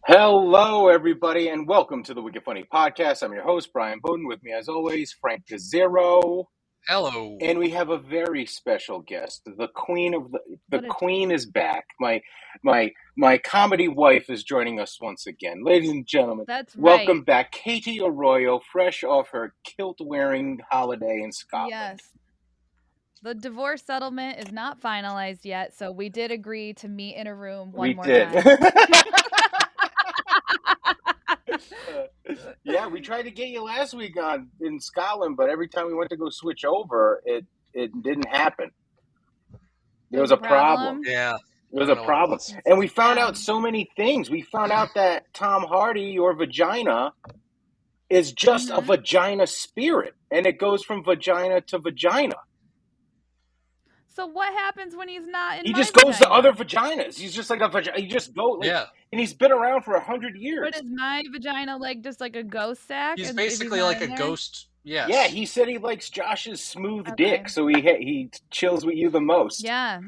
Hello, everybody, and welcome to the Wicked Funny Podcast. I'm your host, Brian Bowden. With me, as always, Frank DeZero. Hello. And we have a very special guest. The queen of the queen is back. My comedy wife is joining us once again. Ladies and gentlemen, That's welcome right. back Katie Arroyo, fresh off her kilt-wearing holiday in Scotland. Yes. The divorce settlement is not finalized yet, so we did agree to meet in a room one more time. Yeah, we tried to get you last week in Scotland, but every time we went to go switch over, it didn't happen. There was a problem. Yeah. There was a problem. And we found out so many things. We found out that Tom Hardy, your vagina, is just a vagina spirit, and it goes from vagina to vagina. So what happens when he's not in He my just goes to vagina? other vaginas. He's just like a vagina. He just goes, and he's been around for 100 years. But is my vagina like just like a ghost sack? He's basically like a ghost. Yes. Yeah, he said he likes Josh's smooth dick, so he chills with you the most. Yeah.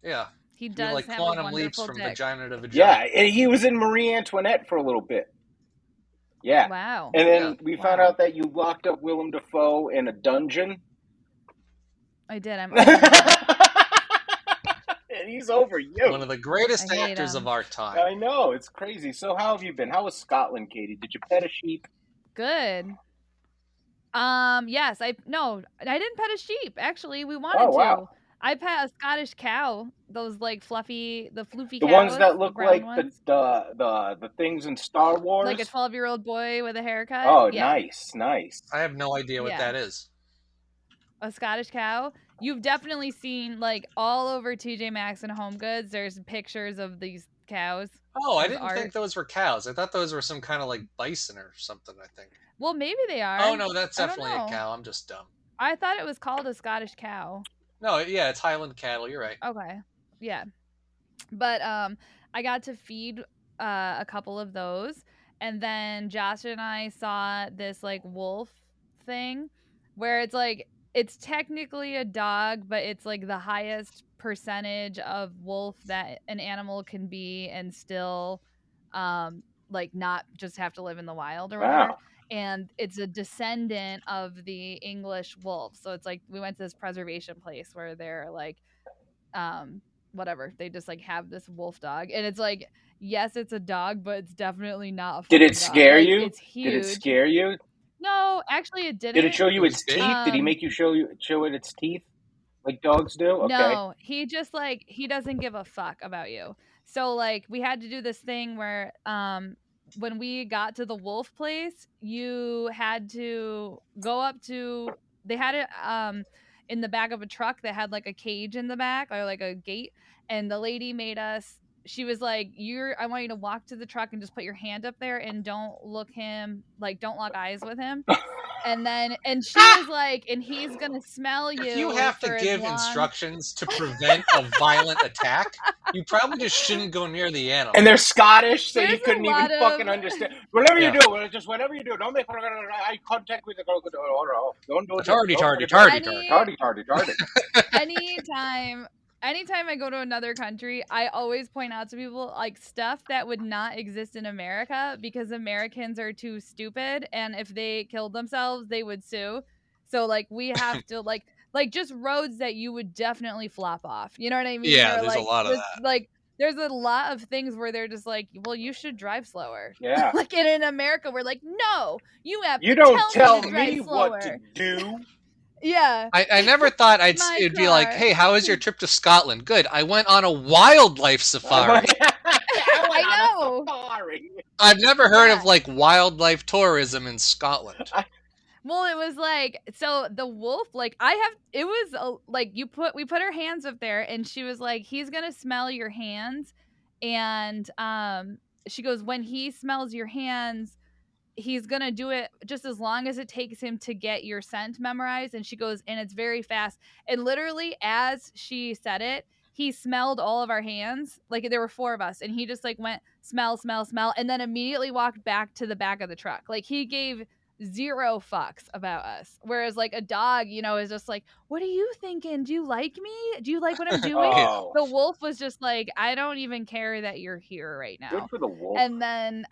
Yeah. He does like have quantum a leaps from dick. vagina to vagina. Yeah, and he was in Marie Antoinette for a little bit. Yeah. Wow. And then we found out that you locked up Willem Dafoe in a dungeon. I did. I'm and he's over you. One of the greatest actors of our time. I know, it's crazy. So how have you been? How was Scotland, Katie? Did you pet a sheep? Good. Yes, I didn't pet a sheep. Actually, we wanted to. Wow. I pet a Scottish cow. Those like floofy cows. The ones that look like ones. the things in Star Wars. Like a 12-year-old boy with a haircut. Oh, yeah. Nice. I have no idea what that is. A Scottish cow. You've definitely seen like all over TJ Maxx and Home Goods. There's pictures of these cows. Oh, I didn't think those were cows. I thought those were some kind of like bison or something, I think. Well, maybe they are. Oh, no, that's definitely a cow. I'm just dumb. I thought it was called a Scottish cow. No, yeah, it's Highland cattle. You're right. Okay. Yeah. But I got to feed a couple of those. And then Josh and I saw this like wolf thing where it's like, it's technically a dog, but it's like the highest percentage of wolf that an animal can be and still like not just have to live in the wild or whatever. Wow. And it's a descendant of the English wolf. So it's like we went to this preservation place where they're like whatever, they just like have this wolf dog, and it's like, yes, it's a dog, but it's definitely not a Did it dog. scare you? It's huge. Did it scare you? No, actually it didn't. Did it show you its teeth? Did he make you show it its teeth like dogs do? Okay. No, he just like, he doesn't give a fuck about you. So like we had to do this thing where when we got to the wolf place, you had to go up to, they had it in the back of a truck that had like a cage in the back or like a gate, and the lady made us, she was like, I want you to walk to the truck and just put your hand up there and don't look eyes with him. And she was like, and he's gonna smell you. If you have to give instructions to prevent a violent attack, you probably just shouldn't go near the animal. And they're Scottish, so you couldn't even fucking understand. Whatever you do, don't make eye contact with the don't do it. Anytime I go to another country, I always point out to people like stuff that would not exist in America because Americans are too stupid, and if they killed themselves, they would sue. So like we have to like just roads that you would definitely flop off. You know what I mean? Yeah, there's a lot of that. Like there's a lot of things where they're just like, well, you should drive slower. Yeah. Like in America, we're like, no, you don't tell me what to do. Yeah. I never thought it'd be like, hey, how was your trip to Scotland? Good. I went on a wildlife safari. I know. I've never heard of like wildlife tourism in Scotland. Well, it was like, so the wolf, like it was like we put our hands up there, and she was like, he's going to smell your hands. And she goes, when he smells your hands, he's going to do it just as long as it takes him to get your scent memorized. And she goes, and it's very fast. And literally as she said it, he smelled all of our hands. Like there were 4 of us, and he just like went smell, smell, smell. And then immediately walked back to the back of the truck. Like he gave zero fucks about us. Whereas like a dog, you know, is just like, what are you thinking? Do you like me? Do you like what I'm doing? Oh, The wolf was just like, I don't even care that you're here right good now. for the wolf. And then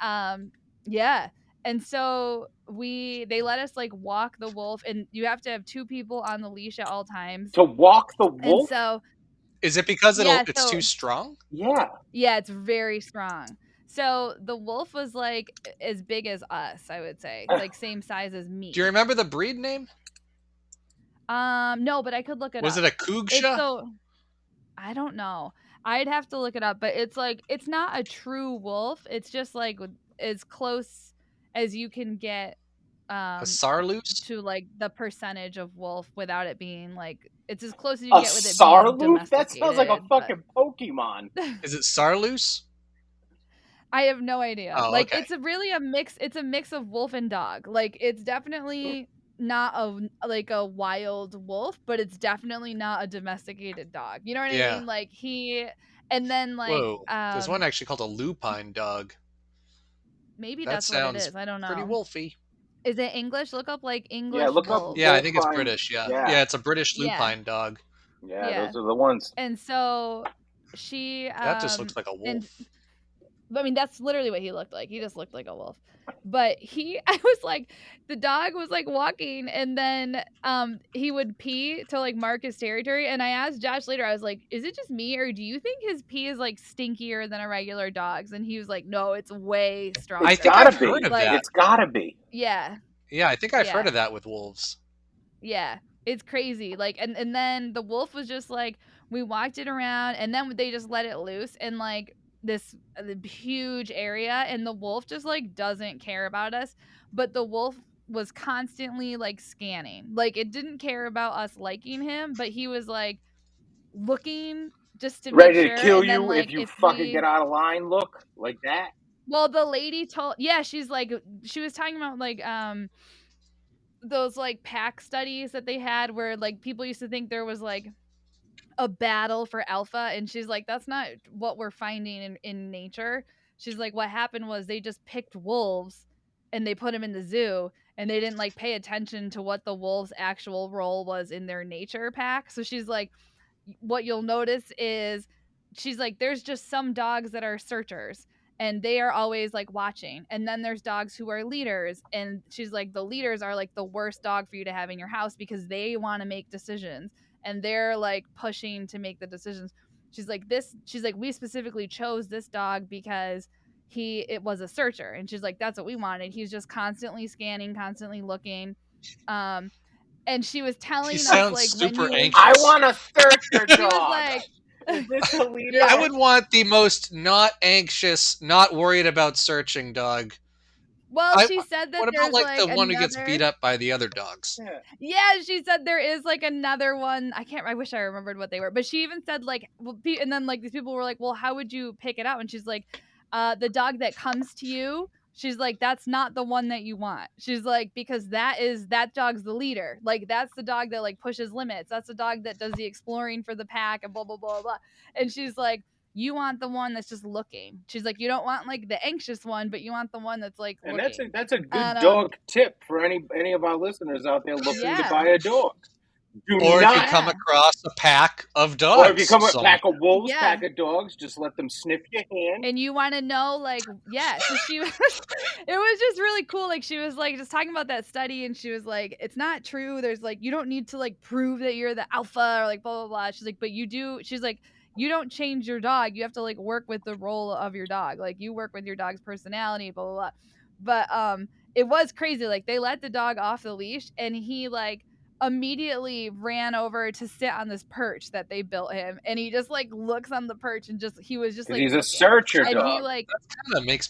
yeah. And so they let us like walk the wolf, and you have to have 2 people on the leash at all times. To walk the And wolf? so Is it because Yeah, it's so- too strong? Yeah. yeah, it's very strong. So the wolf was like as big as us, I would say, like same size as me. Do you remember the breed name? No, but I could look it Was up. it a Kugsha? I don't know. I'd have to look it up, but it's like it's not a true wolf. It's just like as close as you can get A Sarloose? to like the percentage of wolf without it being like it's as close as you A get with it being Sarloop? domesticated. That sounds like a but fucking Pokemon. Is it Sarloose? I have no idea. Oh, like okay. it's a mix. It's a mix of wolf and dog. Like it's definitely not a wild wolf, but it's definitely not a domesticated dog. You know what Yeah. I mean? Like and then like Whoa. There's one actually called a lupine dog. maybe That that's what it sounds is. I don't know. pretty wolfy. Is it English? Look up like English. Yeah, look up wolf. Yeah, I think it's Lupine. British. Yeah. Yeah. Yeah, it's a British Yeah. lupine dog. Yeah, those are the ones. And so she That just looks like a wolf. and I mean, that's literally what he looked like. He just looked like a wolf. But I was like, the dog was like walking, and then he would pee to like mark his territory. And I asked Josh later, I was like, is it just me, or do you think his pee is like stinkier than a regular dog's? And he was like, no, it's way stronger. I think I've heard of that. It's gotta be. Yeah. Yeah, I think I've heard of that with wolves. Yeah. It's crazy. Like, and then the wolf was just like, we walked it around, and then they just let it loose, and like this huge area, and the wolf just like doesn't care about us, but the wolf was constantly like scanning. Like it didn't care about us liking him, but he was like looking just to Ready make to sure. kill and then, you like, if you fucking get out of line. Look like that. Well, the lady she's like, she was talking about like those like pack studies that they had where like people used to think there was like a battle for alpha, and she's like, that's not what we're finding in nature. She's like, what happened was they just picked wolves and they put them in the zoo, and they didn't like pay attention to what the wolves' actual role was in their nature pack. So she's like, what you'll notice is, she's like, there's just some dogs that are searchers, and they are always like watching, and then there's dogs who are leaders, and she's like, the leaders are like the worst dog for you to have in your house because they want to make decisions, and they're like pushing to make the decisions. She's like, we specifically chose this dog because it was a searcher, and she's like, that's what we wanted. He's just constantly scanning, constantly looking. And she was telling us like, super when anxious. I want a searcher dog. She was like, is this a leader? I would want the most not anxious, not worried about searching dog. Well, she said that what about there's the one who gets beat up by the other dogs? Yeah, she said there is like another one. I wish I remembered what they were, but she even said like, and then like these people were like, well, how would you pick it out? And she's like, the dog that comes to you. She's like, that's not the one that you want. She's like, because that dog's the leader. Like, that's the dog that like pushes limits. That's the dog that does the exploring for the pack and blah, blah, blah, blah. And she's like, you want the one that's just looking. She's like, you don't want like the anxious one, but you want the one that's like and looking. that's a good dog tip for any of our listeners out there looking to buy a dog. If you come across a pack of dogs. Or if you come across a pack of wolves, pack of dogs, just let them sniff your hand. And you want to know, like, so she was, it was just really cool. Like, she was like, just talking about that study, and she was like, it's not true. There's like, you don't need to like prove that you're the alpha or like blah, blah, blah. She's like, but you do. She's like, you don't change your dog. You have to like work with the role of your dog. Like, you work with your dog's personality, blah, blah, blah. But it was crazy. Like, they let the dog off the leash, and he like immediately ran over to sit on this perch that they built him, and he just like looks on the perch, and he was just like, he's a searcher and dog. he like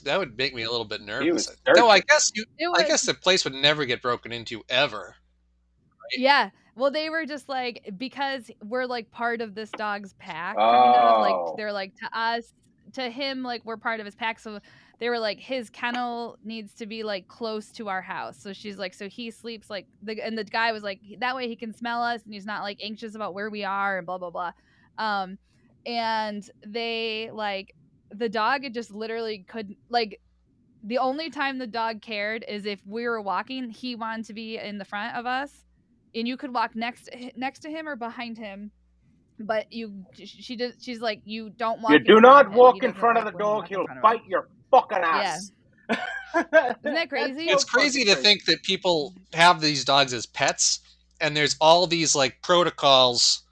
that would make me a little bit nervous. No, I guess the place would never get broken into ever. Right? Yeah. Well, they were just like, because we're like part of this dog's pack, kind of like they're like, to us, to him, like we're part of his pack. So they were like, his kennel needs to be like close to our house. So she's like, so he sleeps like and the guy was like, that way he can smell us and he's not like anxious about where we are and blah, blah, blah. And they like, the dog just literally couldn't, like, The only time the dog cared is if we were walking, he wanted to be in the front of us, and you could walk next to him or behind him, but she's like, you don't walk You in do front not of him. walk He in doesn't front of like the when you dog. walk in He'll front of bite him. your fucking Yeah. ass. Isn't that crazy? It's crazy to think that people have these dogs as pets, and there's all these like protocols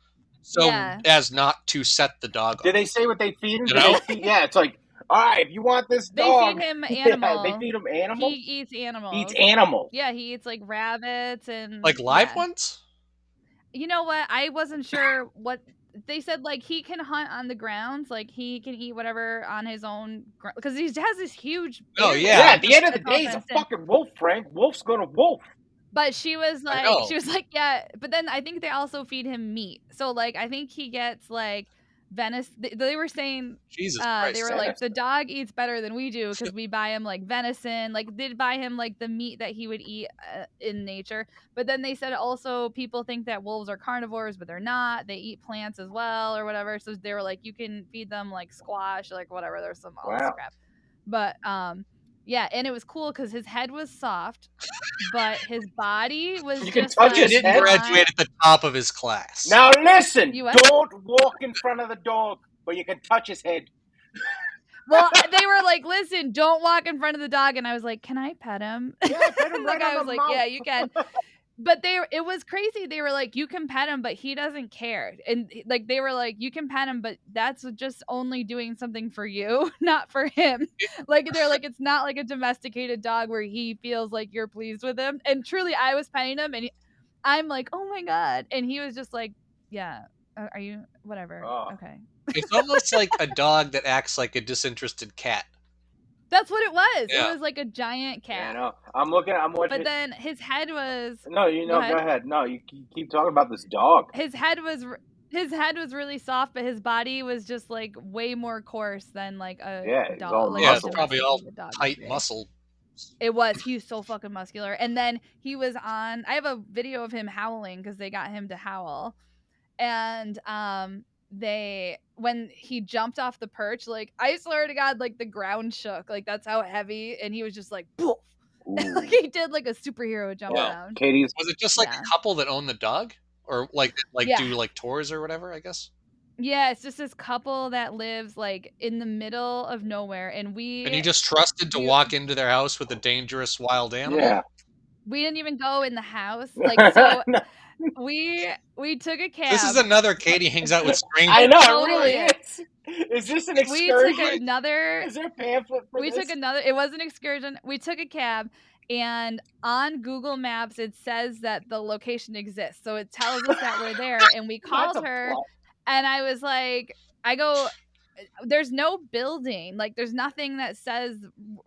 so Yeah. as not to set the dog off. Did they say what they feed him? You Do know? they feed, yeah, it's like, all right, if you want this They dog, feed him yeah, animal. they feed him animals. He eats animals. He eats animals. Yeah, he eats like rabbits and Like live yeah. ones? You know what? I wasn't sure what they said. Like he can hunt on the grounds, like he can eat whatever on his own because he has this huge. Oh, area. yeah. Yeah, at the end of the That's all day, he's a fenced in. fucking wolf, Frank. Wolf's gonna wolf. But she was I know. like, yeah. But then I think they also feed him meat. So like, I think he gets like venison. They were saying, Jesus Christ. they were like, the dog eats better than we do because we buy him like venison. Like they'd buy him like the meat that he would eat in nature. But then they said also people think that wolves are carnivores, but they're not. They eat plants as well or whatever. So they were like, you can feed them like squash, like whatever. There's some all this crap. But yeah, and it was cool because his head was soft, but his body was just touch like, He his didn't head? graduate at the top of his class. Now listen, You what? don't walk in front of the dog, but you can touch his head. Well, they were like, listen, don't walk in front of the dog. And I was like, can I pet him? Yeah, pet him right Like, I on was the like, yeah, mouth. you can. But it was crazy. They were like, you can pet him, but he doesn't care. And like, they were like, you can pet him, but that's just only doing something for you, not for him. Like, they're like, it's not like a domesticated dog where he feels like you're pleased with him. And truly, I was petting him and I'm like, oh my God. And he was just like, yeah, are you, whatever. Oh. Okay. It's almost like a dog that acts like a disinterested cat. That's what it was. Yeah. It was like a giant cat. Yeah, no, I'm watching. But then his head was No, go ahead. No, you keep talking about this dog. his head was really soft, but his body was just like way more coarse than like a it's all dog. Like Yeah, a it's probably all domesticated dog tight would be. muscle. It was. He was so fucking muscular. And then he was on. I have a video of him howling because they got him to howl, and when he jumped off the perch, like I swear to God, like the ground shook. Like that's how heavy, and he was just like poof. Like he did like a superhero jump around. Katie's. Was it just like a couple that owned the dog? Or like Yeah. do like tours or whatever, I guess? Yeah, it's just this couple that lives like in the middle of nowhere, and you just trusted to walk into their house with a dangerous wild animal? Yeah. we didn't even go in the house. Like so we took a cab. This is another Katie hangs out with strangers. I know, Totally it really is. Is this an We excursion? took another. Is there a pamphlet for this? Took another. It was an excursion. We took a cab, and on Google Maps it says that the location exists, so it tells us that we're there. And we called her, and I was like, there's no building, like there's nothing that says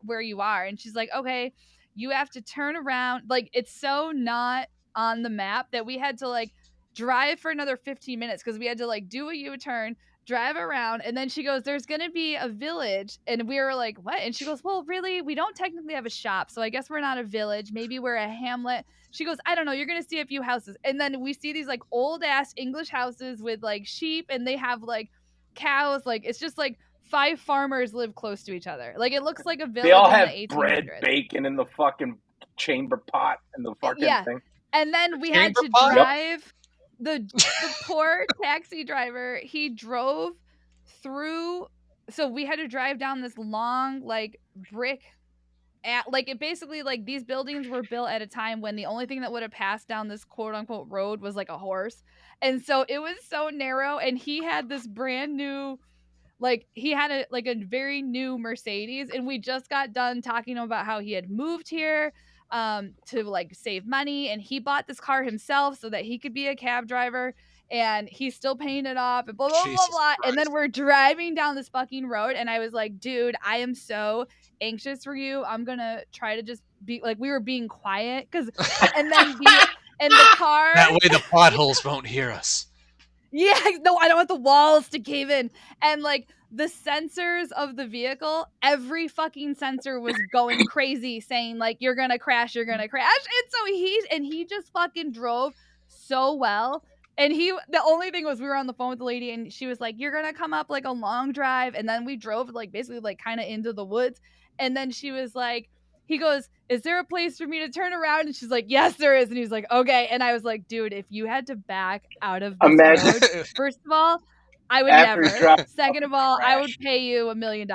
where you are. And she's like, okay, you have to turn around. Like it's so not on the map that we had to like drive for another 15 minutes because we had to like do a U-turn, drive around, and then she goes, there's gonna be a village. And we were like, what? And she goes, well, really, we don't technically have a shop, so I guess we're not a village, maybe we're a hamlet. She goes, I don't know, you're gonna see a few houses. And then we see these like old ass English houses with like sheep, and they have like cows. Like it's just like 5 farmers live close to each other. Like it looks like a village. They all in have the 1800s. bread, bacon in the fucking chamber pot and the fucking thing. And then we had to drive the poor taxi driver. He drove through. So we had to drive down this long like brick. Like it basically like these buildings were built at a time when the only thing that would have passed down this quote unquote road was like a horse. And so it was so narrow, and he had this brand new, like he had a very new Mercedes, and we just got done talking about how he had moved here to like save money, and he bought this car himself so that he could be a cab driver, and he's still paying it off and blah blah blah blah. And then we're driving down this fucking road, and I was like, dude, I am so anxious for you. I'm gonna try to just be like, we were being quiet because and then in the car that way the potholes won't hear us. Yeah, no, I don't want the walls to cave in. And like the sensors of the vehicle, every fucking sensor was going crazy saying like, you're gonna crash. And so he just fucking drove so well. And the only thing was we were on the phone with the lady, and she was like, you're gonna come up like a long drive. And then we drove like basically like kind of into the woods. And then she was like, he goes, is there a place for me to turn around? And she's like, yes, there is. And he's like, okay. And I was like, dude, if you had to back out of this Imagine- road, first of all, I would After he never. dropped Second off of all, I would crash. pay you $1 million.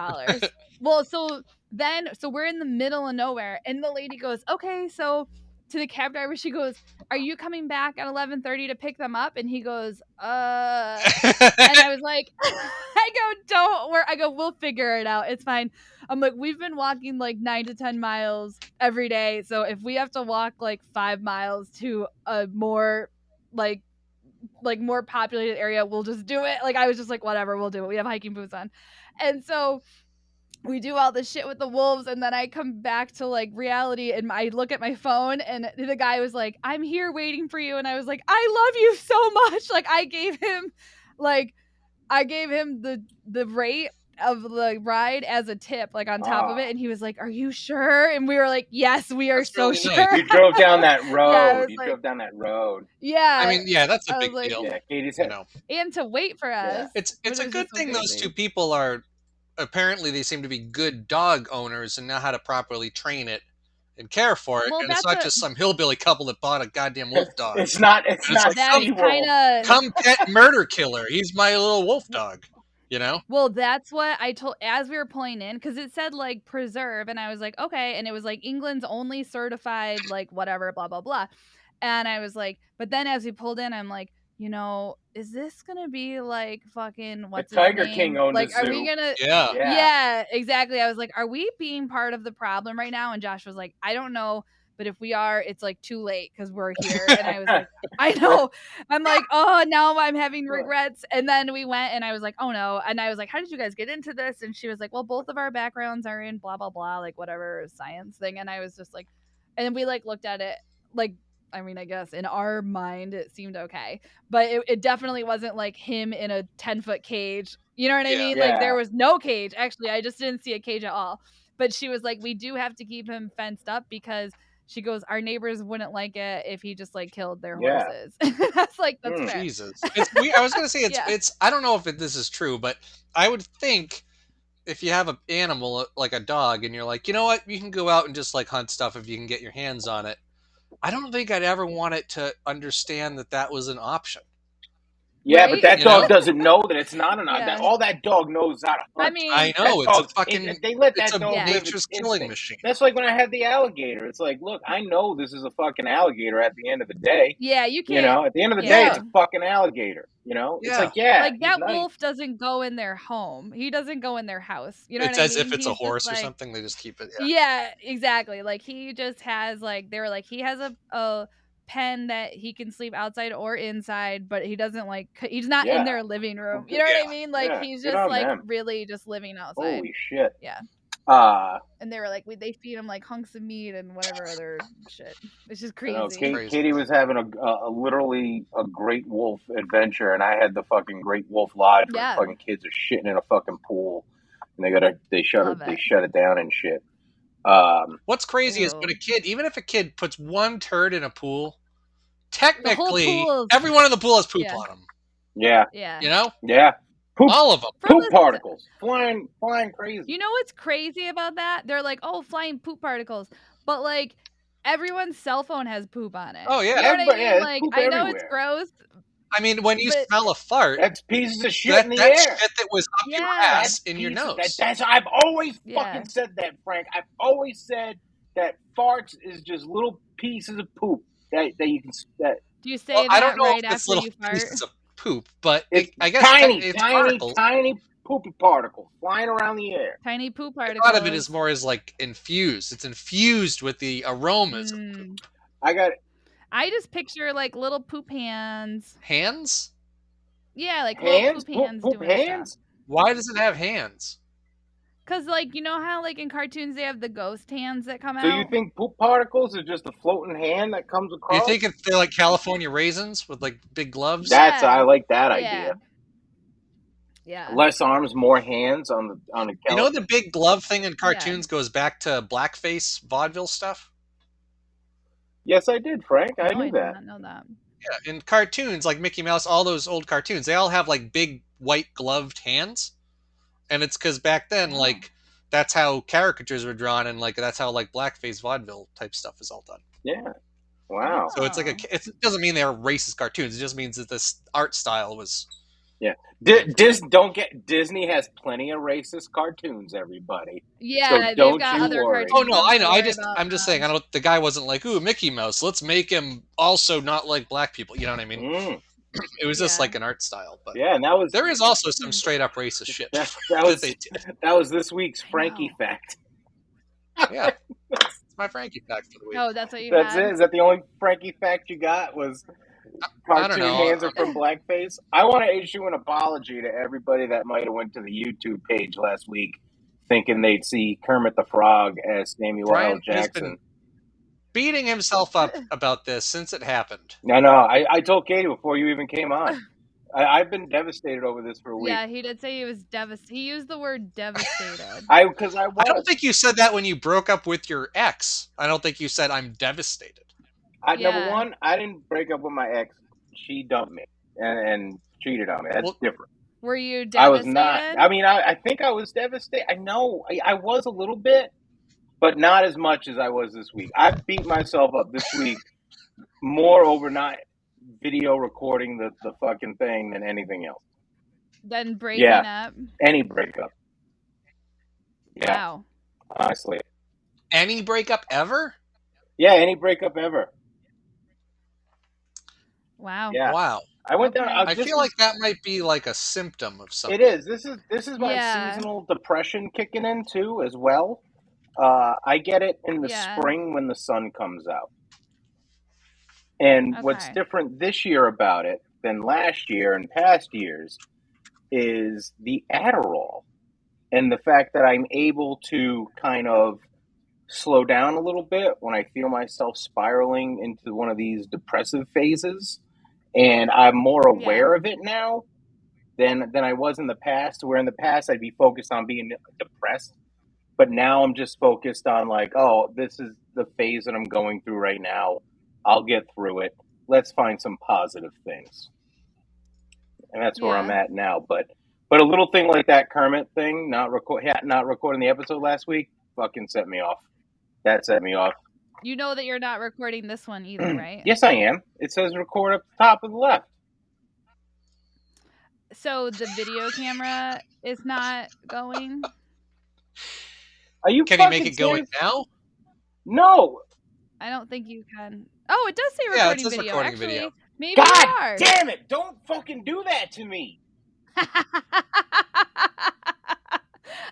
Well, so we're in the middle of nowhere, and the lady goes, okay, so to the cab driver, she goes, are you coming back at 11:30 to pick them up? And he goes, and I was like, I go, we'll figure it out. It's fine. I'm like, we've been walking like 9 to 10 miles every day. So if we have to walk like 5 miles to a more like more populated area, we'll just do it. Like, I was just like, whatever, we'll do it. We have hiking boots on. And so we do all this shit with the wolves, and then I come back to like reality, and I look at my phone, and the guy was like, I'm here waiting for you. And I was like, I love you so much. Like, I gave him the rate of the ride as a tip, like on top of it. And he was like, are you sure? And we were like, yes, we are. That's so really sure. Nice. You drove down that road. Yeah, you drove down that road. Yeah. I mean, yeah, that's a big deal. Yeah, Katie's you know. And to wait for us. It's a good thing those two people are, apparently they seem to be good dog owners and know how to properly train it and care for it. Well, and it's not just some hillbilly couple that bought a goddamn wolf dog. It's not like, that's kind of come pet murder killer. He's my little wolf dog. You know? Well, that's what I told as we were pulling in, because it said like preserve, and I was like, okay, and it was like England's only certified, like whatever, blah blah blah. And I was like, but then as we pulled in, I'm like, you know, is this gonna be like fucking what's the Tiger King owns like, are we gonna yeah, exactly. I was like, are we being part of the problem right now? And Josh was like, I don't know. But if we are, it's like too late because we're here. And I was like, I know. I'm like, oh, now I'm having regrets. And then we went and I was like, oh no. And I was like, how did you guys get into this? And she was like, well, both of our backgrounds are in blah, blah, blah, like whatever science thing. And I was just like, and then we like looked at it like, I mean, I guess in our mind it seemed okay. But it definitely wasn't like him in a 10-foot cage. You know what I mean? Yeah. Like there was no cage. Actually, I just didn't see a cage at all. But she was like, we do have to keep him fenced up because she goes, our neighbors wouldn't like it if he just like killed their horses. That's like, that's fair. Jesus. I was going to say it's, I don't know if this is true, but I would think if you have an animal like a dog and you're like, you know what, you can go out and just like hunt stuff if you can get your hands on it. I don't think I'd ever want it to understand that was an option. Yeah, right? But that dog doesn't know that it's not an option. All that dog knows how to hunt. I mean, I know it's a fucking. They let that it's dog a nature's killing machine. That's like when I had the alligator. It's like, look, I know this is a fucking alligator. At the end of the day, yeah, you can't. You know, at the end of the day, it's a fucking alligator. You know, it's like like that wolf doesn't go in their home. He doesn't go in their house. You know, it's what as I mean? if it's a horse or something. They just keep it. Yeah, exactly. Like he just has like they were like he has a pen that he can sleep outside or inside, but he doesn't like he's not in their living room. You know what I mean? Like he's just like really just living outside. Holy shit. Yeah. And they were like they feed him like hunks of meat and whatever other shit. It's just crazy. Katie was having a literally a great wolf adventure, and I had the fucking great wolf lodge where fucking kids are shitting in a fucking pool, and they shut it down and shit. What's crazy is when a kid, even if a kid puts one turd in a pool, technically everyone in the pool has poop on them. Yeah. Yeah. You know? Yeah. Poop, all of them. Poop particles. Flying crazy. You know what's crazy about that? They're like, oh, flying poop particles. But like everyone's cell phone has poop on it. Oh yeah. You know what I mean? Like I know it's gross. I mean, when you smell a fart, that's pieces of shit in the air. That's shit that was up your ass in your nose. I've always fucking said that, Frank. I've always said that farts is just little pieces of poop that you can. Do you say that I don't know right if it's after little you fart? pieces of poop, but I guess it's tiny poopy particles flying around the air. Tiny poop particles. A lot of it is more as like infused. It's infused with the aromas. I just picture like little poop hands. Hands? Yeah, like little poop hands. Poop hands? Why does it have hands? Because, like, you know how, like, in cartoons they have the ghost hands that come out? So you think poop particles are just a floating hand that comes across? You think they're like California raisins with, like, big gloves? I like that idea. Yeah. Less arms, more hands on the. You know the big glove thing in cartoons goes back to blackface vaudeville stuff? Yes, I did, Frank. I knew I that. did not know that. Yeah, in cartoons like Mickey Mouse, all those old cartoons, they all have like big white gloved hands, and it's because back then, like that's how caricatures were drawn, and like that's how like blackface vaudeville type stuff is all done. Yeah. Wow. So it's like it doesn't mean they're racist cartoons. It just means that this art style was. Yeah. Disney has plenty of racist cartoons, everybody. Yeah, so don't they've got you other worry. cartoons. Oh no, I know. I'm just saying. The guy wasn't like, ooh, Mickey Mouse. Let's make him also not like black people. You know what I mean? It was just like an art style. But yeah, and there is also some straight up racist shit that was this week's Frankie fact. Yeah, it's my Frankie fact for the week. Oh, that's what you That's had? it? Is that the only Frankie fact you got? Was cartoon hands are from blackface? I want to issue an apology to everybody that might have went to the YouTube page last week thinking they'd see Kermit the Frog as Samuel L. Jackson. Has been beating himself up about this since it happened. No, I told Katie before you even came on. I've been devastated over this for a week. Yeah, he did say he was devastated. He used the word devastated. I don't think you said that when you broke up with your ex. I don't think you said I'm devastated. Number one, I didn't break up with my ex. She dumped me and cheated on me. That's different. Were you devastated? I was not. I mean, I think I was devastated. I know I was a little bit, but not as much as I was this week. I beat myself up this week more over not video recording the fucking thing than anything else. Than breaking up? Any breakup. Yeah. Wow. Honestly. Any breakup ever? Yeah, any breakup ever. Wow. Yeah. Wow. I went down. I feel like that might be like a symptom of something. It is. This is my seasonal depression kicking in too, as well. I get it in the spring when the sun comes out. And what's different this year about it than last year and past years is the Adderall and the fact that I'm able to kind of slow down a little bit when I feel myself spiraling into one of these depressive phases. And I'm more aware of it now than I was in the past, where in the past I'd be focused on being depressed. But now I'm just focused on like, oh, this is the phase that I'm going through right now. I'll get through it. Let's find some positive things. And that's where I'm at now. But a little thing like that Kermit thing, not recording the episode last week, fucking set me off. That set me off. You know that you're not recording this one either, right? Yes, I am. It says record up the top of the left. So the video camera is not going? Are you Can you make it going now? No. I don't think you can. Oh, it does say recording video. Recording Actually, video. maybe God you are. Damn it! Don't fucking do that to me.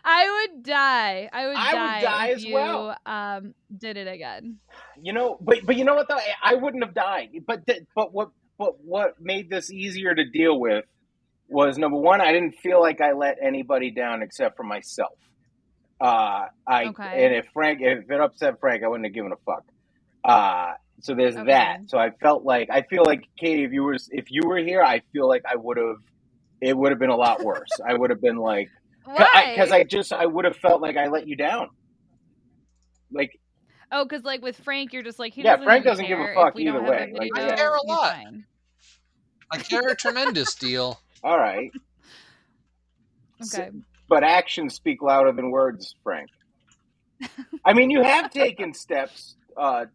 I would die. I would die if as you did it again. You know, but you know what though? I wouldn't have died. But what made this easier to deal with was, number one, I didn't feel like I let anybody down except for myself. And if it upset Frank, I wouldn't have given a fuck. So there's that. So I feel like Katie, if you were here, I feel like it would have been a lot worse. I would have been like, because I would have felt like I let you down. Like, because like with Frank, you're just like, Frank doesn't give a fuck either way. Like, I care a lot. I care a tremendous deal. All right. Okay. But actions speak louder than words, Frank. I mean, you have taken steps to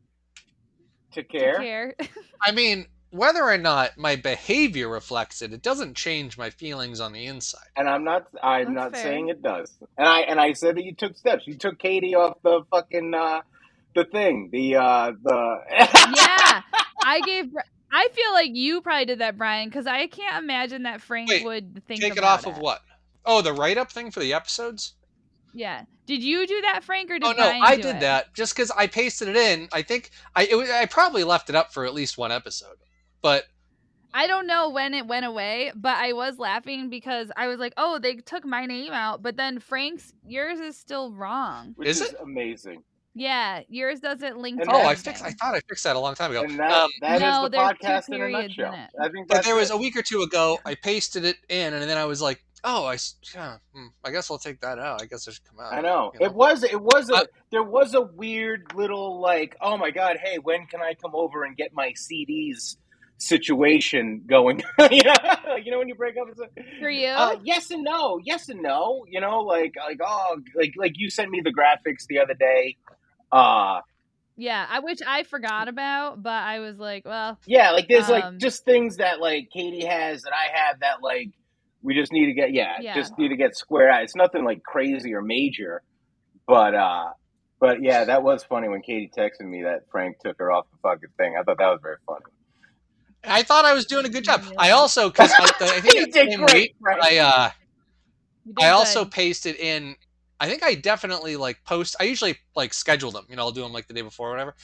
care. I mean, whether or not my behavior reflects it, it doesn't change my feelings on the inside. And I'm not saying it does. And I said that you took steps. You took Katie off the fucking the thing. Yeah. I feel like you probably did that, Brian, because I can't imagine that Frank would think take about it off of what? Oh, the write-up thing for the episodes? Yeah. Did you do that, Frank, or did Brian I did that just because I pasted it in. I think I probably left it up for at least one episode. But I don't know when it went away, but I was laughing because I was like, oh, they took my name out. But then yours is still wrong. Which is amazing. Yeah, yours doesn't link to I thought I fixed that a long time ago. And that is the podcast in a nutshell. I think but there was a week or two ago, I pasted it in, and then I was like, oh, I guess I'll take that out. I guess it should come out. I know. There was a weird little like, oh my God, hey, when can I come over and get my CDs situation going. You know when you break up. For you? Yes and no. Yes and no. You know, like you sent me the graphics the other day. Yeah, which I forgot about, but I was like, well. Yeah, like there's like just things that like Katie has that I have that like we just need to get just need to get squared out. It's nothing like crazy or major, but yeah, that was funny when Katie texted me that Frank took her off the fucking thing. I thought that was very funny. I thought I was doing a good job. I also, because I think that same week, I also pasted in. I think I definitely like post. I usually like schedule them. You know, I'll do them like the day before or whatever.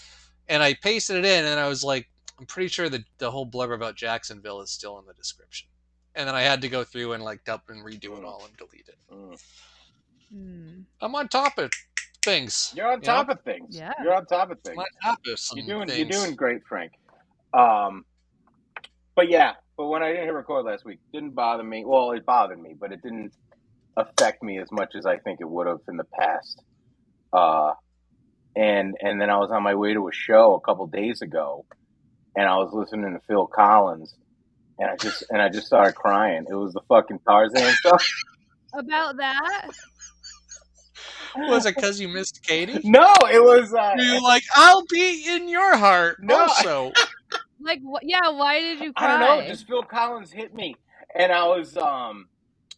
And I pasted it in, and I was like, I'm pretty sure that the whole blurb about Jacksonville is still in the description. And then I had to go through and like dump and redo it all and delete it. I'm on top of things. You're on top of things. Yeah. You're on top of things. I'm on top of some things. You're doing great, Frank. But when I didn't hit record last week, it didn't bother me. Well, it bothered me, but it didn't affect me as much as I think it would have in the past. And then I was on my way to a show a couple days ago, and I was listening to Phil Collins, and I just started crying. It was the fucking Tarzan stuff. About that? Was it because you missed Katie? No, it was. You're like, I'll be in your heart. No. Also. Like, yeah, why did you cry? I don't know. Just Phil Collins hit me, and I was.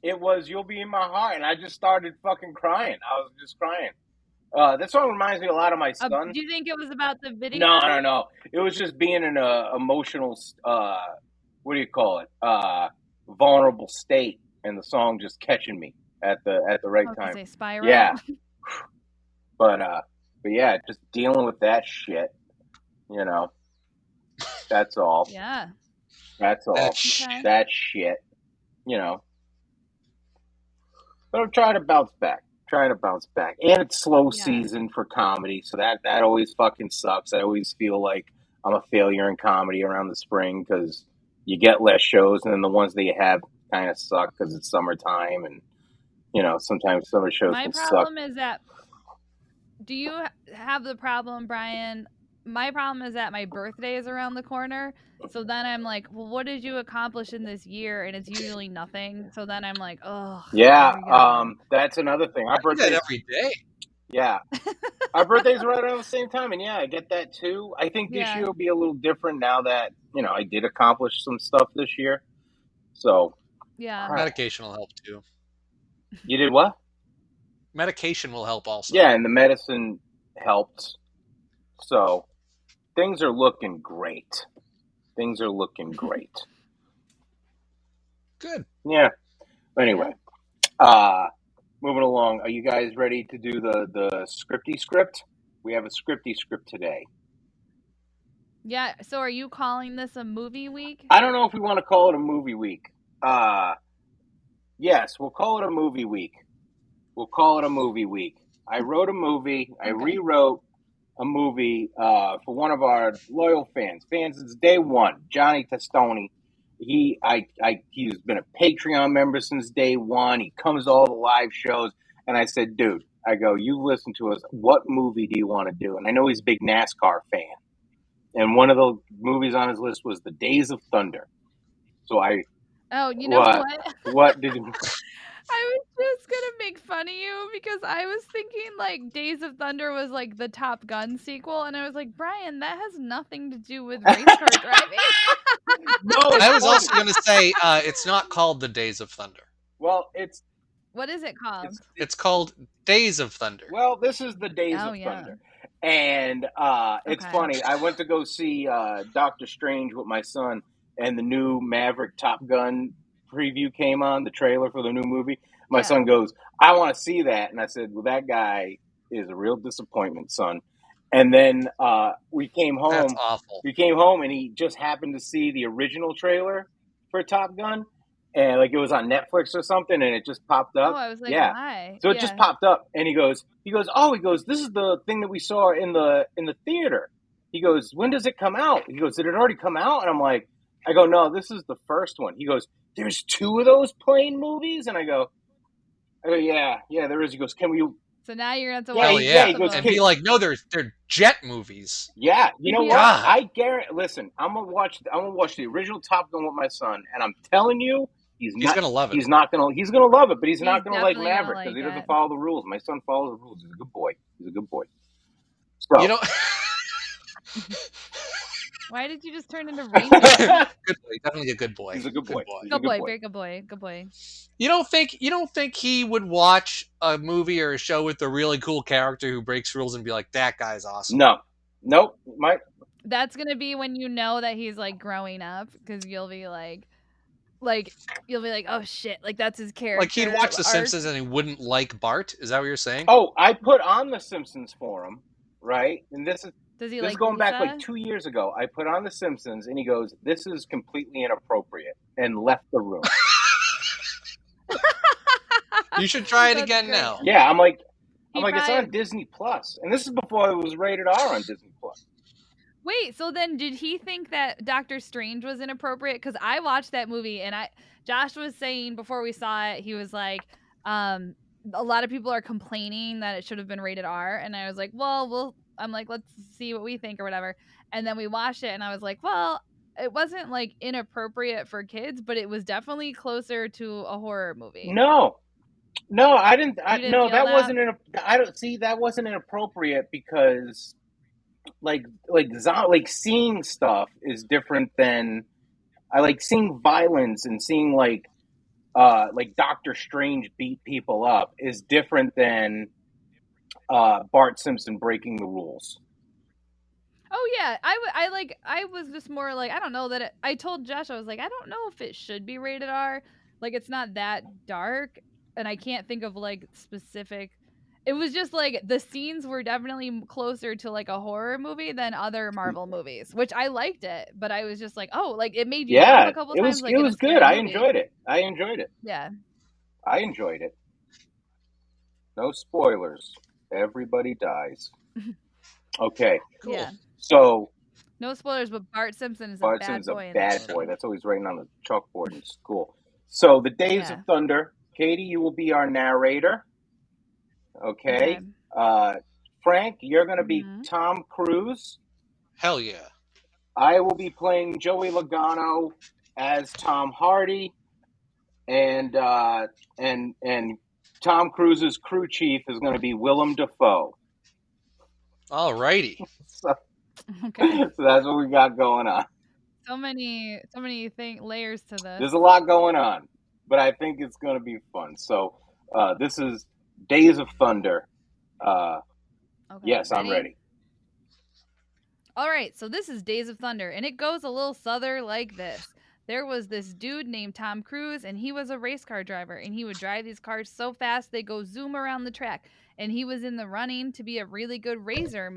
It was "You'll Be in My Heart," and I just started fucking crying. I was just crying. That song reminds me a lot of my son. Do you think it was about the video? No. It was just being in a emotional, what do you call it? Vulnerable state, and the song just catching me at the right time. Say spiral. Yeah. But yeah, just dealing with that shit. You know, that's all. Yeah. That's all. Okay. That shit. You know. But I'm trying to bounce back. And it's slow season for comedy, so that always fucking sucks. I always feel like I'm a failure in comedy around the spring because you get less shows, and then the ones that you have kind of suck because it's summertime, and you know sometimes summer shows can suck. My problem is that. Do you have the problem, Brian? My problem is that my birthday is around the corner. So then I'm like, well, what did you accomplish in this year? And it's usually nothing. So then I'm like, oh. Yeah, that's another thing. Our birthday every day. Yeah. Our birthday's right around the same time. And yeah, I get that too. I think this year will be a little different now that, you know, I did accomplish some stuff this year. So. Yeah. Medication will help too. You did what? Medication will help also. Yeah, and the medicine helped. So things are looking great. Good. Yeah. Anyway, moving along. Are you guys ready to do the scripty script? We have a scripty script today. Yeah. So are you calling this a movie week? I don't know if we want to call it a movie week. Yes, we'll call it a movie week. I wrote a movie. I rewrote a movie for one of our loyal fans since day one, Johnny Testoni. He's been a Patreon member since day one. He comes to all the live shows, and I said, dude, you listen to us. What movie do you want to do? And I know he's a big NASCAR fan, and one of the movies on his list was The Days of Thunder. So you know what? What did you? I was just gonna make fun of you because I was thinking like Days of Thunder was like the Top Gun sequel, and I was like, Brian, that has nothing to do with race car driving. No, I was also gonna say it's not called The Days of Thunder. Well, what is it called? It's called Days of Thunder. Well, this is The Days of Thunder, and it's funny. I went to go see Doctor Strange with my son, and the new Maverick Top Gun preview came on, the trailer for the new movie. My son goes, I want to see that. And I said, well, that guy is a real disappointment, son. And then we came home. That's awful. We came home, and he just happened to see the original trailer for Top Gun. And like it was on Netflix or something, and it just popped up. Oh, I was like, why? So it just popped up, and he goes, this is the thing that we saw in the theater. He goes, when does it come out? He goes, did it already come out? And I go, no, this is the first one. He goes, there's two of those plane movies? And I go, yeah, there is. He goes, can we So now you're going to have to Yeah, watch Hell yeah. he goes, And be like, no, they're jet movies. Yeah, you know what? God. I guarantee. Listen, I'm gonna watch the original Top Gun with my son, and I'm telling you, he's gonna love it. He's gonna love it, but he's not gonna like definitely gonna Maverick because like he doesn't it. follow the rules. My son follows the rules. He's a good boy. He's a good boy. So You know, Why did you just turn into Rain Man? good boy, definitely a good boy. he's a good boy. He's a Good boy, very good boy, good boy. You don't think he would watch a movie or a show with a really cool character who breaks rules and be like, that guy's awesome? No, nope. That's gonna be when you know that he's like growing up, because you'll be like, oh shit, like that's his character. Like he'd watch The Simpsons and he wouldn't like Bart. Is that what you're saying? Oh, I put on The Simpsons for him, right? And this is going back like 2 years ago. I put on The Simpsons, and he goes, "This is completely inappropriate," and left the room. You should try it again now. Yeah, I'm like, it's on Disney Plus, and this is before it was rated R on Disney Plus. Wait, so then did he think that Doctor Strange was inappropriate? Because I watched that movie, and Josh was saying before we saw it, he was like, a lot of people are complaining that it should have been rated R, and I was like, I'm like, let's see what we think or whatever. And then we watched it, and I was like, well, it wasn't like inappropriate for kids, but it was definitely closer to a horror movie. No, I didn't. No, that wasn't. That wasn't inappropriate because, like seeing stuff is different than I like seeing violence and seeing like Doctor Strange beat people up is different than Bart Simpson breaking the rules. Oh yeah, I was just more like, I don't know that I told Josh, I was like, I don't know if it should be rated R. Like it's not that dark, and I can't think of like specific. It was just like the scenes were definitely closer to like a horror movie than other Marvel movies, which I liked it, but I was just like, oh, like it made you jump a couple times. It was good. I enjoyed it. Yeah, I enjoyed it. No spoilers. Everybody dies. Okay. Cool. Yeah. So. No spoilers, but Bart Simpson is a bad boy. Bad boy. That's always writing on the chalkboard in school. So the Days of Thunder. Katie, you will be our narrator. Okay. Frank, you're going to be Tom Cruise. Hell yeah. I will be playing Joey Logano as Tom Hardy, and Tom Cruise's crew chief is going to be Willem Dafoe. Alrighty. Okay. So that's what we got going on. So many layers to this. There's a lot going on, but I think it's going to be fun. So this is Days of Thunder. Yes, I'm ready. All right, so this is Days of Thunder, and it goes a little souther like this. There was this dude named Tom Cruise, and he was a race car driver, and he would drive these cars so fast they go zoom around the track, and he was in the running to be a really good racer,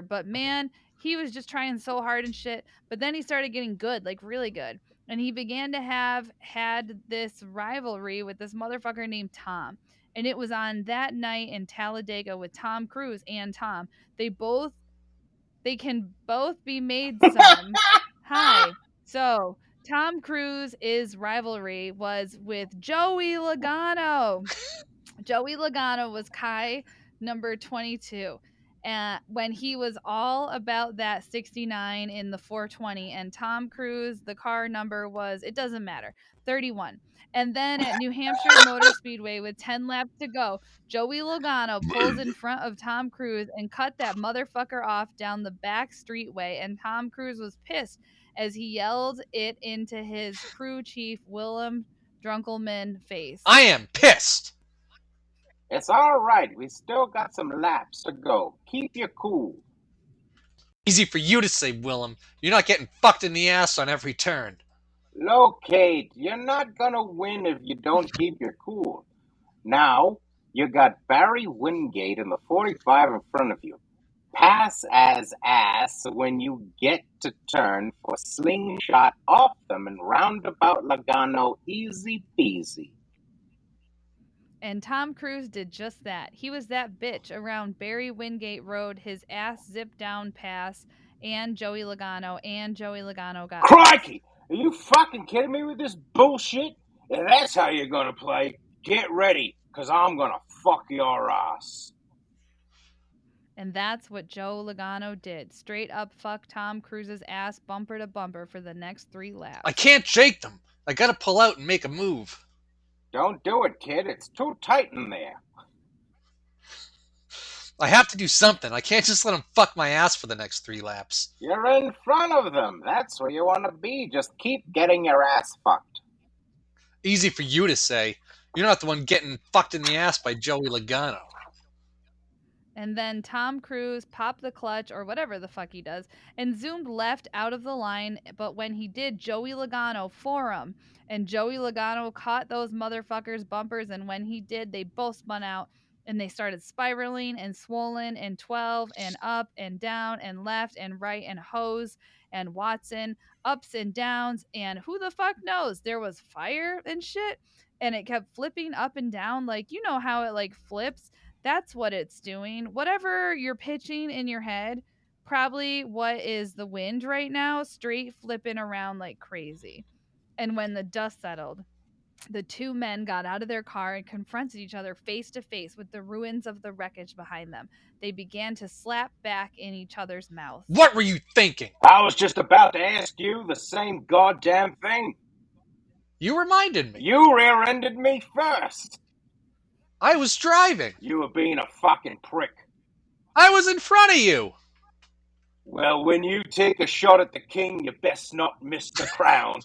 but man, he was just trying so hard and shit, but then he started getting good, like really good, and he began to have had this rivalry with this motherfucker named Tom. And it was on that night in Talladega with Tom Cruise and Tom. They can both be made some. Hi. So Tom Cruise's rivalry was with Joey Logano. Joey Logano was Kai number 22. And when he was all about that 69 in the 420, and Tom Cruise, the car number was, it doesn't matter, 31. And then at New Hampshire Motor Speedway with 10 laps to go, Joey Logano pulls in front of Tom Cruise and cut that motherfucker off down the back streetway. And Tom Cruise was pissed as he yelled it into his crew chief, Willem Drunkelman face. I am pissed. It's all right. We still got some laps to go. Keep your cool. Easy for you to say, Willem. You're not getting fucked in the ass on every turn. Locate, you're not gonna win if you don't keep your cool. Now, you got Barry Wingate in the 45 in front of you. Pass as ass when you get to turn for slingshot off them and roundabout Logano easy peasy. And Tom Cruise did just that. He was that bitch around Barry Wingate Road, his ass zipped down pass, and Joey Logano got Crikey! Are you fucking kidding me with this bullshit? If that's how you're gonna play, get ready. 'cause I'm gonna fuck your ass. And that's what Joe Logano did. Straight up fuck Tom Cruise's ass bumper to bumper for the next 3 laps. I can't shake them. I gotta pull out and make a move. Don't do it, kid. It's too tight in there. I have to do something. I can't just let him fuck my ass for the next 3 laps. You're in front of them. That's where you want to be. Just keep getting your ass fucked. Easy for you to say. You're not the one getting fucked in the ass by Joey Logano. And then Tom Cruise popped the clutch or whatever the fuck he does and zoomed left out of the line. But when he did, Joey Logano for him. And Joey Logano caught those motherfuckers' bumpers. And when he did, they both spun out and they started spiraling and swollen and 12 and up and down and left and right and hose and Watson, ups and downs. And who the fuck knows? There was fire and shit. And it kept flipping up and down. Like, you know how it like flips? That's what it's doing. Whatever you're pitching in your head, probably what is the wind right now, straight flipping around like crazy. And when the dust settled, the two men got out of their car and confronted each other face to face with the ruins of the wreckage behind them. They began to slap back in each other's mouths. What were you thinking? I was just about to ask you the same goddamn thing. You reminded me. You rear-ended me first. I was driving. You were being a fucking prick. I was in front of you. Well, when you take a shot at the king, you best not miss the crown.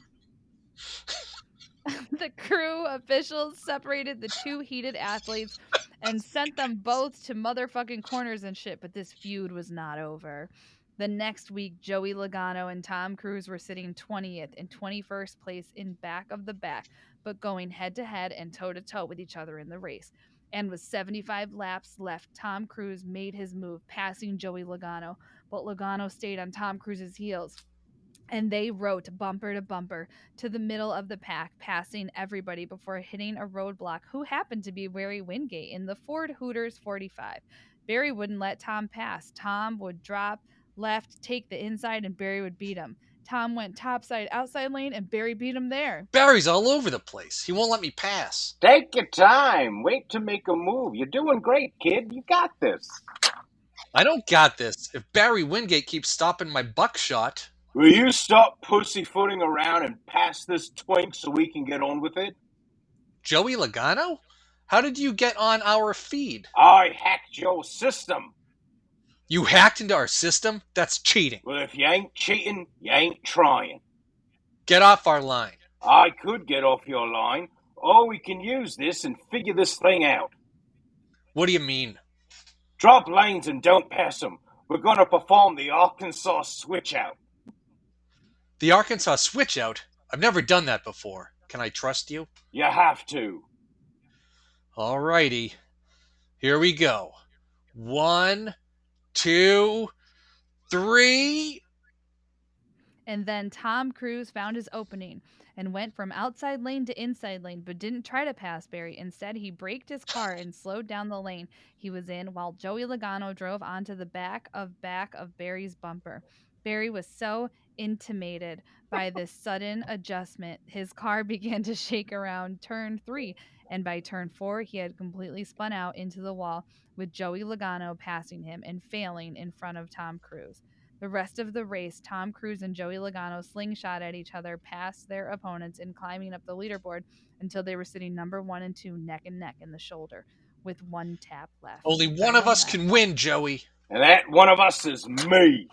The crew officials separated the two heated athletes and sent them both to motherfucking corners and shit, but this feud was not over. The next week, Joey Logano and Tom Cruise were sitting 20th and 21st place in back of the back, but going head-to-head and toe-to-toe with each other in the race. And with 75 laps left, Tom Cruise made his move, passing Joey Logano, but Logano stayed on Tom Cruise's heels. And they rode bumper to bumper to the middle of the pack, passing everybody before hitting a roadblock who happened to be Barry Wingate in the Ford Hooters 45. Barry wouldn't let Tom pass. Tom would drop left, take the inside, and Barry would beat him. Tom went topside, outside lane, and Barry beat him there. Barry's all over the place. He won't let me pass. Take your time. Wait to make a move. You're doing great, kid. You got this. I don't got this. If Barry Wingate keeps stopping my buckshot... Will you stop pussyfooting around and pass this twink so we can get on with it? Joey Logano? How did you get on our feed? I hacked your system. You hacked into our system? That's cheating. Well, if you ain't cheating, you ain't trying. Get off our line. I could get off your line, or we can use this and figure this thing out. What do you mean? Drop lanes and don't pass them. We're going to perform the Arkansas switch-out. The Arkansas switch-out? I've never done that before. Can I trust you? You have to. Alrighty. Here we go. 1, 2, 3... And then Tom Cruise found his opening and went from outside lane to inside lane, but didn't try to pass Barry. Instead, he braked his car and slowed down the lane he was in while Joey Logano drove onto the back of Barry's bumper. Barry was so intimidated by this sudden adjustment, his car began to shake around turn 3, and by turn 4, he had completely spun out into the wall with Joey Logano passing him and failing in front of Tom Cruise. The rest of the race, Tom Cruise and Joey Logano slingshot at each other past their opponents and climbing up the leaderboard until they were sitting number 1 and 2 neck and neck in the shoulder with 1 tap left. Only one of us can win, Joey. And that one of us is me.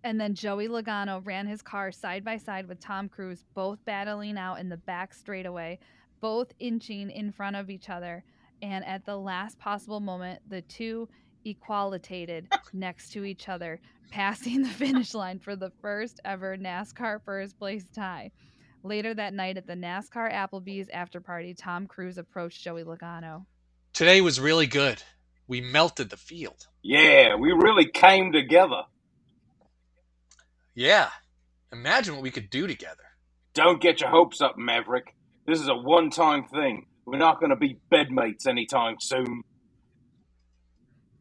And then Joey Logano ran his car side by side with Tom Cruise, both battling out in the back straightaway, both inching in front of each other. And at the last possible moment, the two equalitated next to each other, passing the finish line for the first ever NASCAR first place tie. Later that night at the NASCAR Applebee's after party, Tom Cruise approached Joey Logano. Today was really good. We melted the field. Yeah, we really came together. Yeah. Imagine what we could do together. Don't get your hopes up, Maverick. This is a one-time thing. We're not going to be bedmates anytime soon.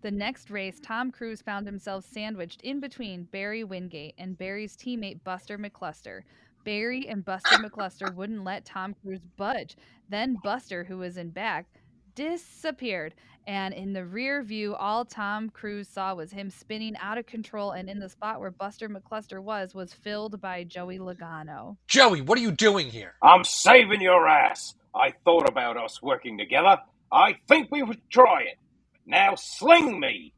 The next race, Tom Cruise found himself sandwiched in between Barry Wingate and Barry's teammate Buster McCluster. Barry and Buster McCluster wouldn't let Tom Cruise budge. Then Buster, who was in back, disappeared. And in the rear view, all Tom Cruise saw was him spinning out of control, and in the spot where Buster McCluster was filled by Joey Logano. Joey, what are you doing here? I'm saving your ass. I thought about us working together. I think we would try it. Now sling me.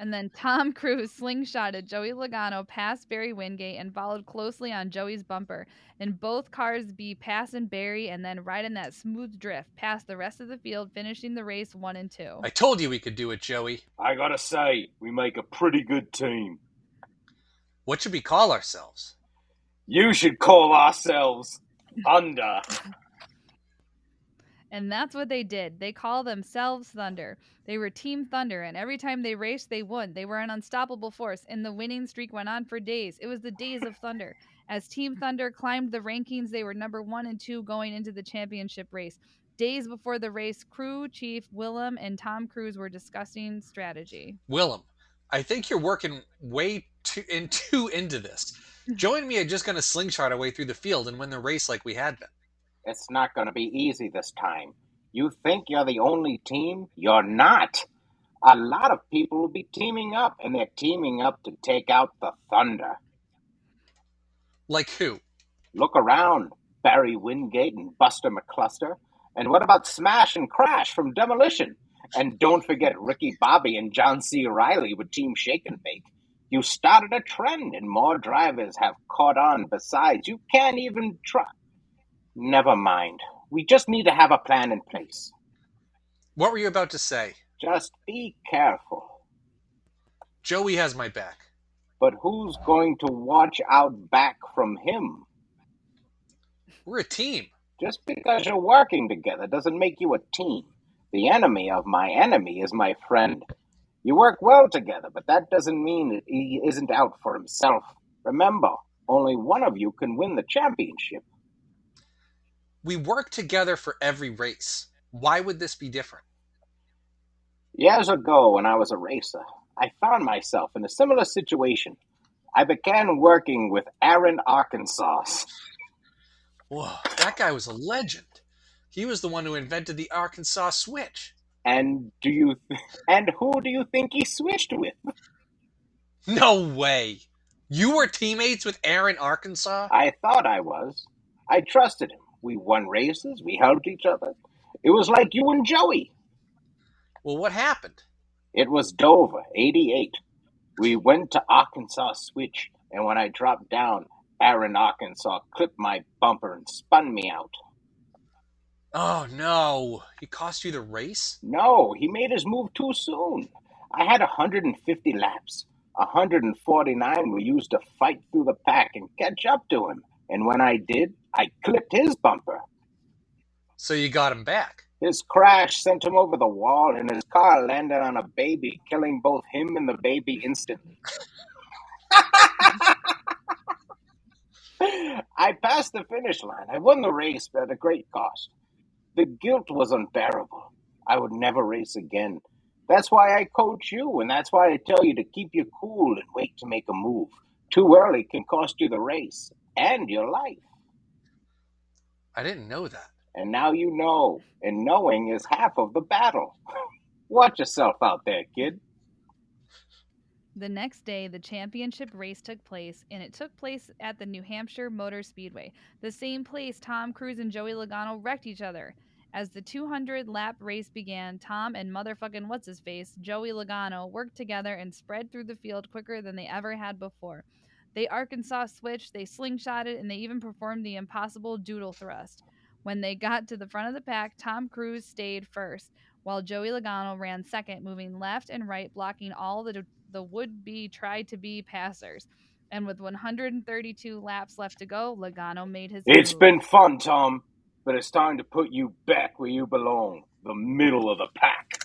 And then Tom Cruise slingshotted Joey Logano past Barry Wingate and followed closely on Joey's bumper. And both cars be passing Barry and then riding that smooth drift past the rest of the field, finishing the race 1 and 2. I told you we could do it, Joey. I gotta say, we make a pretty good team. What should we call ourselves? You should call ourselves Thunder. And that's what they did. They call themselves Thunder. They were Team Thunder, and every time they raced, they won. They were an unstoppable force, and the winning streak went on for days. It was the days of Thunder. As Team Thunder climbed the rankings, they were number 1 and 2 going into the championship race. Days before the race, crew chief Willem and Tom Cruise were discussing strategy. Willem, I think you're working way too into this. Joey and me are just going to slingshot our way through the field and win the race like we had been. It's not going to be easy this time. You think you're the only team? You're not. A lot of people will be teaming up, and they're teaming up to take out the Thunder. Like who? Look around. Barry Wingate and Buster McCluster. And what about Smash and Crash from Demolition? And don't forget Ricky Bobby and John C. Reilly with Team Shake and Bake. You started a trend, and more drivers have caught on. Besides, you can't even try. Never mind. We just need to have a plan in place. What were you about to say? Just be careful. Joey has my back. But who's going to watch out back from him? We're a team. Just because you're working together doesn't make you a team. The enemy of my enemy is my friend. You work well together, but that doesn't mean that he isn't out for himself. Remember, only one of you can win the championship. We work together for every race. Why would this be different? Years ago, when I was a racer, I found myself in a similar situation. I began working with Aaron Arkansas. Whoa, that guy was a legend. He was the one who invented the Arkansas switch. And who do you think he switched with? No way. You were teammates with Aaron Arkansas? I thought I was. I trusted him. We won races. We helped each other. It was like you and Joey. Well, what happened? It was Dover, 88. We went to Arkansas Switch, and when I dropped down, Aaron Arkansas clipped my bumper and spun me out. Oh, no. He cost you the race? No, he made his move too soon. I had 150 laps. 149 were used to fight through the pack and catch up to him. And when I did, I clipped his bumper. So you got him back? His crash sent him over the wall, and his car landed on a baby, killing both him and the baby instantly. I passed the finish line. I won the race, but at a great cost. The guilt was unbearable. I would never race again. That's why I coach you, and that's why I tell you to keep you cool and wait to make a move. Too early can cost you the race and your life. I didn't know that. And now you know, and knowing is half of the battle. Watch yourself out there, kid. The next day, the championship race took place, and it took place at the New Hampshire Motor Speedway, the same place Tom Cruise and Joey Logano wrecked each other. As the 200-lap race began, Tom and motherfucking what's-his-face, Joey Logano, worked together and spread through the field quicker than they ever had before. They Arkansas switched, they slingshotted, and they even performed the impossible doodle thrust. When they got to the front of the pack, Tom Cruise stayed first, while Joey Logano ran second, moving left and right, blocking all the would-be try-to-be passers. And with 132 laps left to go, Logano made his It's move. been fun, Tom, but it's time to put you back where you belong, the middle of the pack.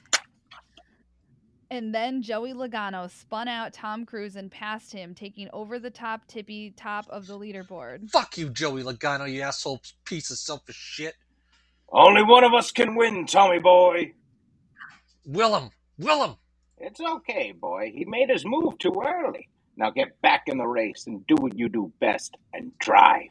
And then Joey Logano spun out Tom Cruise and passed him, taking over the tippy top of the leaderboard. Fuck you, Joey Logano, you asshole piece of selfish shit. Only one of us can win, Tommy boy. Willem! It's okay, boy. He made his move too early. Now get back in the race and do what you do best and drive.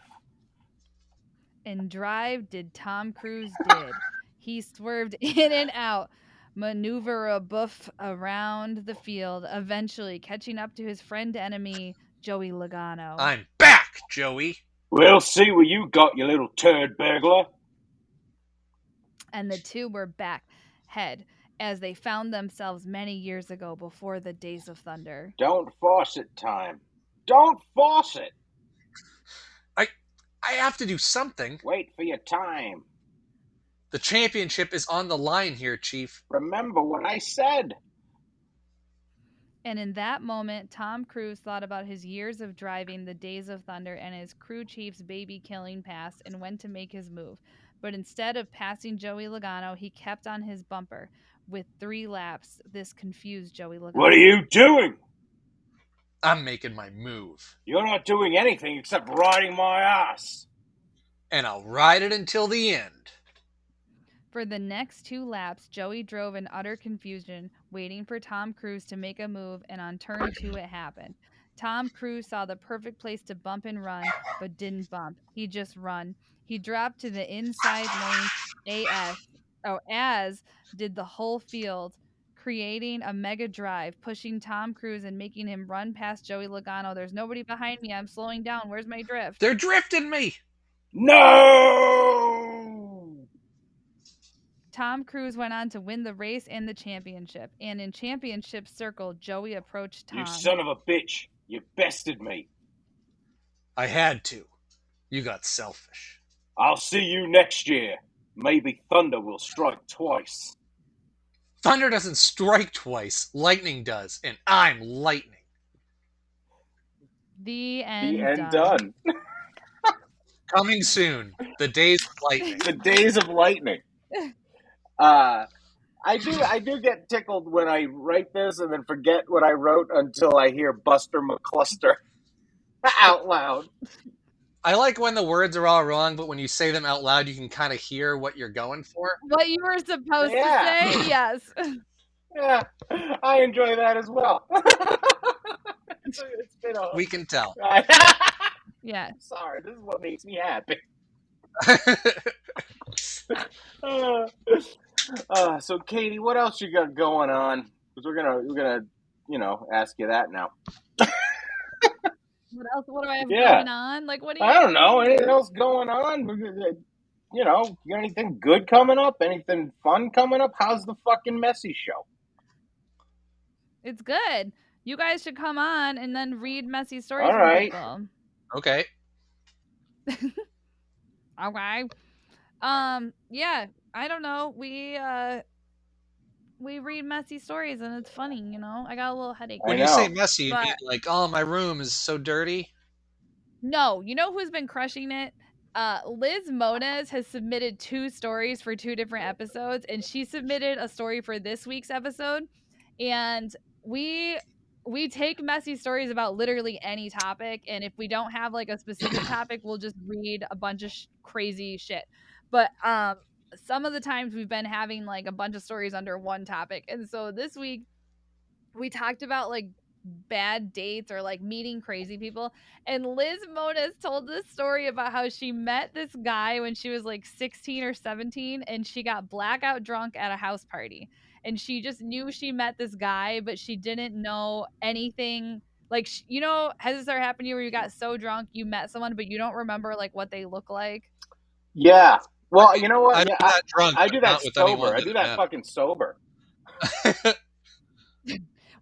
And drive did Tom Cruise did. He swerved in and out, maneuver a buff around the field, eventually catching up to his friend enemy, Joey Logano. I'm back, Joey. We'll see what you got, you little turd burglar. And the two were back head as they found themselves many years ago before the Days of Thunder. Don't force it, Time. Don't force it. I have to do something. Wait for your time. The championship is on the line here, Chief. Remember what I said. And in that moment, Tom Cruise thought about his years of driving the Days of Thunder and his crew chief's baby-killing past and went to make his move. But instead of passing Joey Logano, he kept on his bumper. With 3 laps, this confused Joey Logano. What are you doing? I'm making my move. You're not doing anything except riding my ass. And I'll ride it until the end. For the next 2 laps, Joey drove in utter confusion, waiting for Tom Cruise to make a move, and on turn 2 it happened. Tom Cruise saw the perfect place to bump and run, but didn't bump. He just run. He dropped to the inside lane as did the whole field, creating a mega drive, pushing Tom Cruise and making him run past Joey Logano. There's nobody behind me. I'm slowing down. Where's my drift? They're drifting me. No! Tom Cruise went on to win the race and the championship. And in championship circle, Joey approached Tom. You son of a bitch. You bested me. I had to. You got selfish. I'll see you next year. Maybe thunder will strike twice. Thunder doesn't strike twice. Lightning does. And I'm lightning. The end. The end done. Coming soon. The days of lightning. The days of lightning. I do get tickled when I write this and then forget what I wrote until I hear Buster McCluster out loud. I like when the words are all wrong, but when you say them out loud, you can kind of hear what you're going for. What you were supposed to say? Yes. Yeah, I enjoy that as well. It's been we can tell. Yeah. Sorry, this is what makes me happy. So Katie, what else you got going on? Because we're gonna ask you that now. What else? What do I have going on? Like, what do you? I don't know. Anything else going on? You got anything good coming up? Anything fun coming up? How's the fucking Messy show? It's good. You guys should come on and then read Messy stories All from right. people. Okay. Okay. Yeah. I don't know. We read messy stories and it's funny, I got a little headache. When you say messy, you mean like, oh, my room is so dirty? No, you know who's been crushing it? Liz Moniz has submitted 2 stories for 2 different episodes, and she submitted a story for this week's episode. And we take messy stories about literally any topic, and if we don't have like a specific topic, we'll just read a bunch of crazy shit. But some of the times we've been having like a bunch of stories under one topic. And so this week we talked about like bad dates or like meeting crazy people. And Liz Moniz told this story about how she met this guy when she was like 16 or 17, and she got blackout drunk at a house party. And she just knew she met this guy, but she didn't know anything. Like, has this ever happened to you where you got so drunk you met someone, but you don't remember like what they look like? Yeah. Well, you know what? I do that drunk. I do that sober. I do that fucking sober.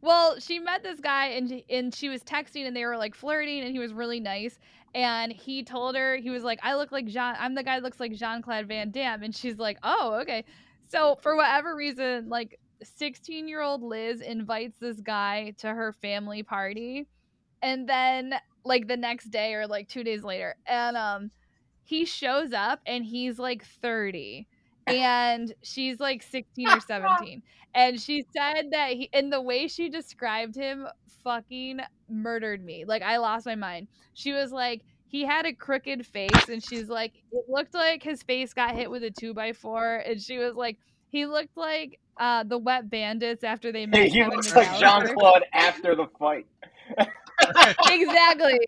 Well, she met this guy and she was texting and they were like flirting and he was really nice. And he told her, he was like, I'm the guy that looks like Jean-Claude Van Damme. And she's like, oh, okay. So for whatever reason, like 16-year-old Liz invites this guy to her family party. And then like the next day or like 2 days later, and he shows up and he's like 30 and she's like 16 or 17. And she said that and the way she described him fucking murdered me. Like, I lost my mind. She was like, he had a crooked face, and she's like, it looked like his face got hit with a 2x4. And she was like, he looked like the Wet Bandits after they met. He looks like Jean-Claude after the fight. Exactly.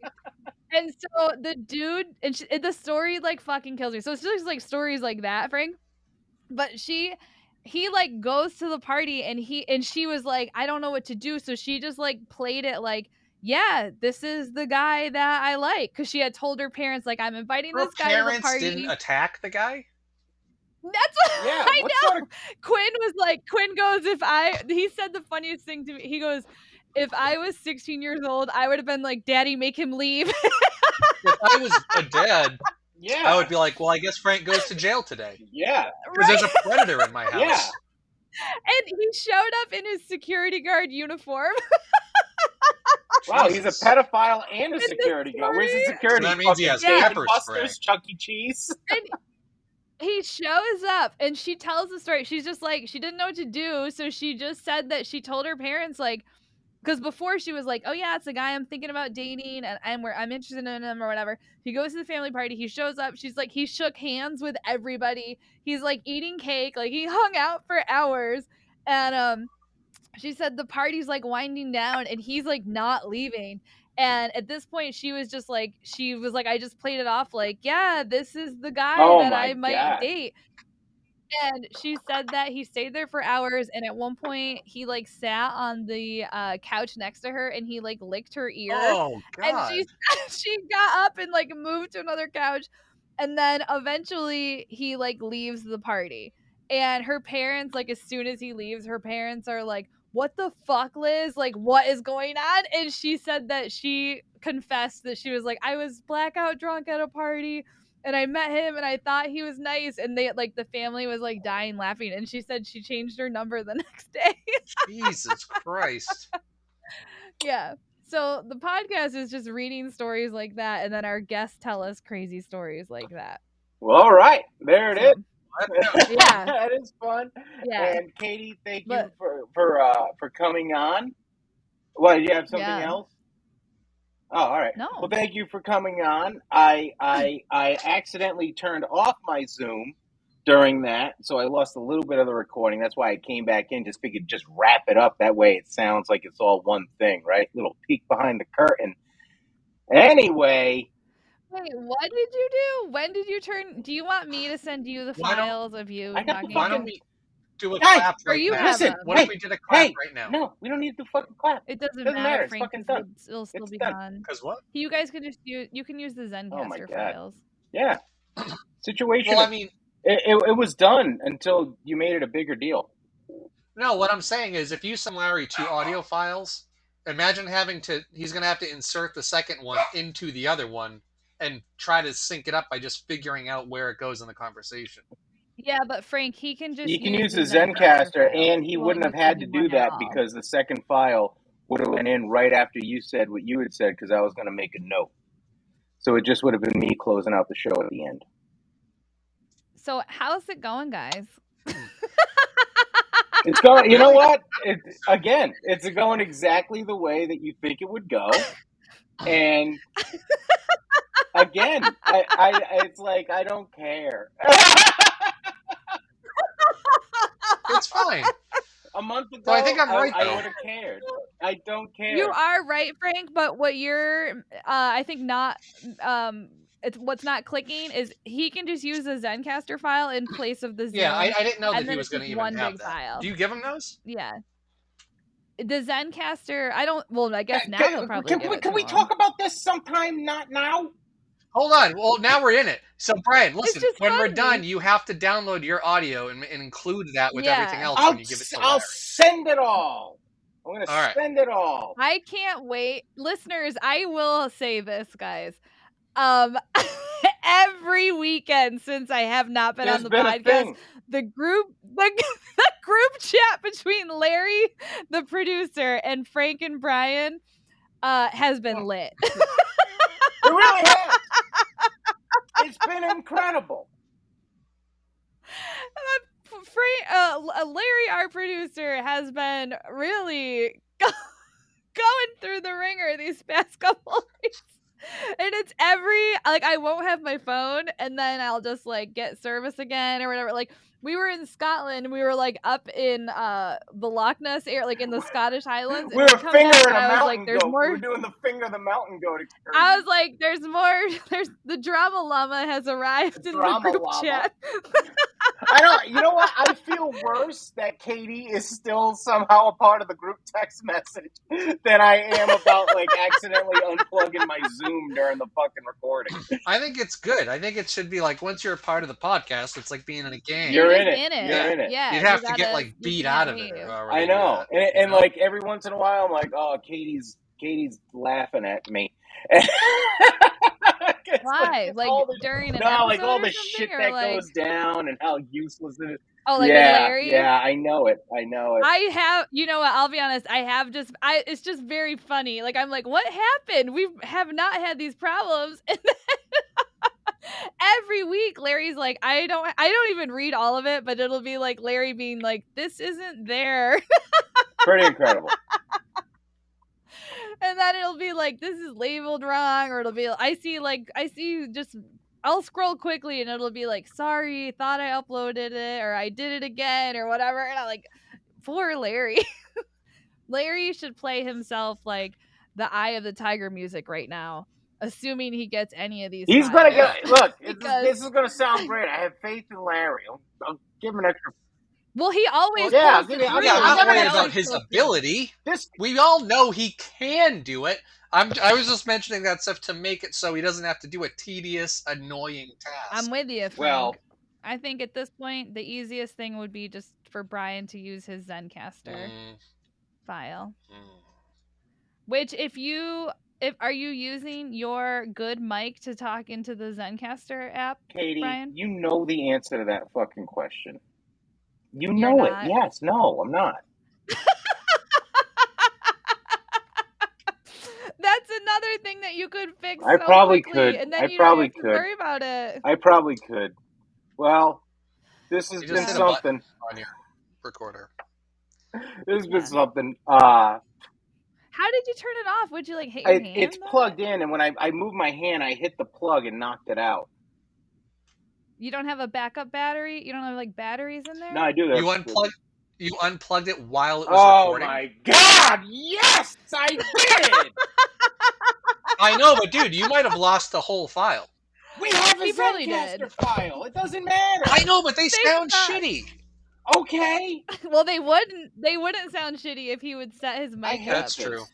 And so the dude, and the story like fucking kills me. So it's just like stories like that, Frank. But he like goes to the party, and she was like, I don't know what to do. So she just like played it like, yeah, this is the guy that I like, because she had told her parents like, I'm inviting this guy to the party. Didn't attack the guy. That's what I know. Quinn goes, he said the funniest thing to me. He goes, if I was 16 years old, I would have been like, Daddy, make him leave. If I was a dad, Yeah. I would be like, well, I guess Frank goes to jail today. Yeah. Because there's a predator in my house. Yeah. And he showed up in his security guard uniform. Wow, he's a pedophile and a security guard. Where's the security? So that means he has pepper spray. Chuck E. Cheese. And he shows up, and she tells the story. She's just like, she didn't know what to do, so she just said that she told her parents, like, because before she was like, oh yeah, it's a guy I'm thinking about dating, and I'm interested in him or whatever. He goes to the family party. He shows up. She's like, he shook hands with everybody. He's like eating cake. Like, he hung out for hours. And she said the party's like winding down, and he's like not leaving. And at this point, she was like, I just played it off like, yeah, this is the guy that I might date. And she said that he stayed there for hours, and at one point he like sat on the couch next to her, and he like licked her ear. Oh God! And she got up and like moved to another couch, and then eventually he like leaves the party. And her parents, like, as soon as he leaves, her parents are like, what the fuck, Liz? Like, what is going on? And she said that she confessed that she was like, I was blackout drunk at a party, and I met him, and I thought he was nice, and they like, the family was like dying laughing, and she said she changed her number the next day. Jesus Christ. Yeah. So the podcast is just reading stories like that, and then our guests tell us crazy stories like that. Well, all right, there it is. Yeah, that is fun. Yeah. And Katie, thank you for coming on. What, did you have something else? Oh, all right. No. Well, thank you for coming on. I accidentally turned off my Zoom during that, so I lost a little bit of the recording. That's why I came back in, just figured just wrap it up. That way it sounds like it's all one thing, right? Little peek behind the curtain. Anyway. Wait, what did you do? When did you turn? Do you want me to send you the files of you talking? Why don't we do a clap right now? Listen, what if we did a clap right now? No, we don't need to fucking clap. It doesn't matter. It's fucking done. It'll still be done. done. Because what? You guys could just you can use the Zencastr files. Yeah. Situation. Well, I mean, it was done until you made it a bigger deal. No, what I'm saying is, if you send Larry 2 audio files, imagine he's going to have to insert the second one into the other one and try to sync it up by just figuring out where it goes in the conversation. Yeah, but Frank, he can just use the Zencastr, and he wouldn't have had to do that because the second file would have went in right after you said what you had said, because I was going to make a note. So it just would have been me closing out the show at the end. So how's it going, guys? It's going. You know what? It's going exactly the way that you think it would go, and again, it's like I don't care. It's fine. A month ago, so I think I'm right. I would have cared. I don't care. You are right, Frank. But what you're, I think not. What's not clicking is he can just use the Zencastr file in place of the Zoom. Yeah, I didn't know that he was going to even one have big that. file. Do you give him those? Yeah. The Zencastr, I don't. Well, I guess now he'll probably. Can we talk about this sometime? Not now. Hold on. Well, now we're in it. So, Brian, listen. When we're done, me. you have to download your audio and include that with everything else when you give it to Larry. I'll send it all. I'm going to send it all. I can't wait. Listeners, I will say this, guys. Every weekend since I have not been on the podcast, the group chat between Larry, the producer, and Frank and Brian has been lit. It really has. It's been incredible. Larry, our producer, has been really going through the ringer these past couple weeks. And it's I won't have my phone, and then I'll just like get service again or whatever. Like we were in Scotland, we were like up in the Loch Ness area, like in the Scottish Highlands, We and were we come fingering back, a and I was mountain like, "There's goat. more." We were doing the finger the mountain goat excursion. I was like, "There's more. There's the drama llama has arrived in the group chat." I don't. You know what? I feel worse that Katie is still somehow a part of the group text message than I am about like accidentally unplugging my Zoom during the fucking recording. I think it's good. I think it should be like once you're a part of the podcast, it's like being in a game. You're in it. You're in it. Yeah, you'd have to get like beat out of it. I know, and like every once in a while, I'm like, oh, Katie's laughing at me. Why? Like during an episode like all the shit that goes down and how useless it is. Oh, like with Larry? Yeah, I know it. I have, you know what? I'll be honest. It's just very funny. Like I'm like, what happened? We have not had these problems. And then every week, Larry's like, I don't even read all of it, but it'll be like Larry being like, this isn't there. Pretty incredible. And then it'll be like, this is labeled wrong, or it'll be, I'll scroll quickly and it'll be like, sorry, thought I uploaded it, or I did it again, or whatever. And I'm like, poor Larry. Larry should play himself like the Eye of the Tiger music right now, assuming he gets any of these. He's going to get, look, this is going to sound great. I have faith in Larry. I'll give him an extra. Well, he always I'm not worried about his ability. We all know he can do it. I was just mentioning that stuff to make it so he doesn't have to do a tedious, annoying task. I'm with you, Frank. Well, I think at this point, the easiest thing would be just for Brian to use his Zencastr file. Which, are you using your good mic to talk into the Zencastr app, Katie, Brian? You know the answer to that fucking question. You know it. Yes. No, I'm not. That's another thing that you could fix. I probably could. And then you don't have to worry about it. I probably could. Well, this has been something on your recorder. This has been something. How did you turn it off? Would you hit your hand? It's plugged in, and when I moved my hand, I hit the plug and knocked it out. You don't have a backup battery? You don't have batteries in there? No, I do. You unplugged it while it was recording? Oh my god, yes, I did! I know, but dude, you might have lost the whole file. We have a Zencastr file. It doesn't matter. I know, but they sound shitty. Okay. Well, they wouldn't sound shitty if he would set his mic up. That's true.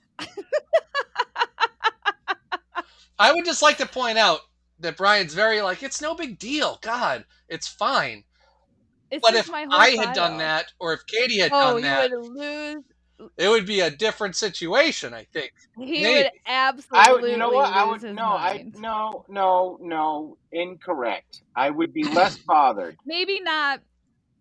I would just like to point out that Brian's very it's no big deal. God, it's fine. But if I had done that, or if Katie had done that, you would lose. It would be a different situation, I think. He would absolutely lose his mind. No, incorrect. I would be less bothered. Maybe not.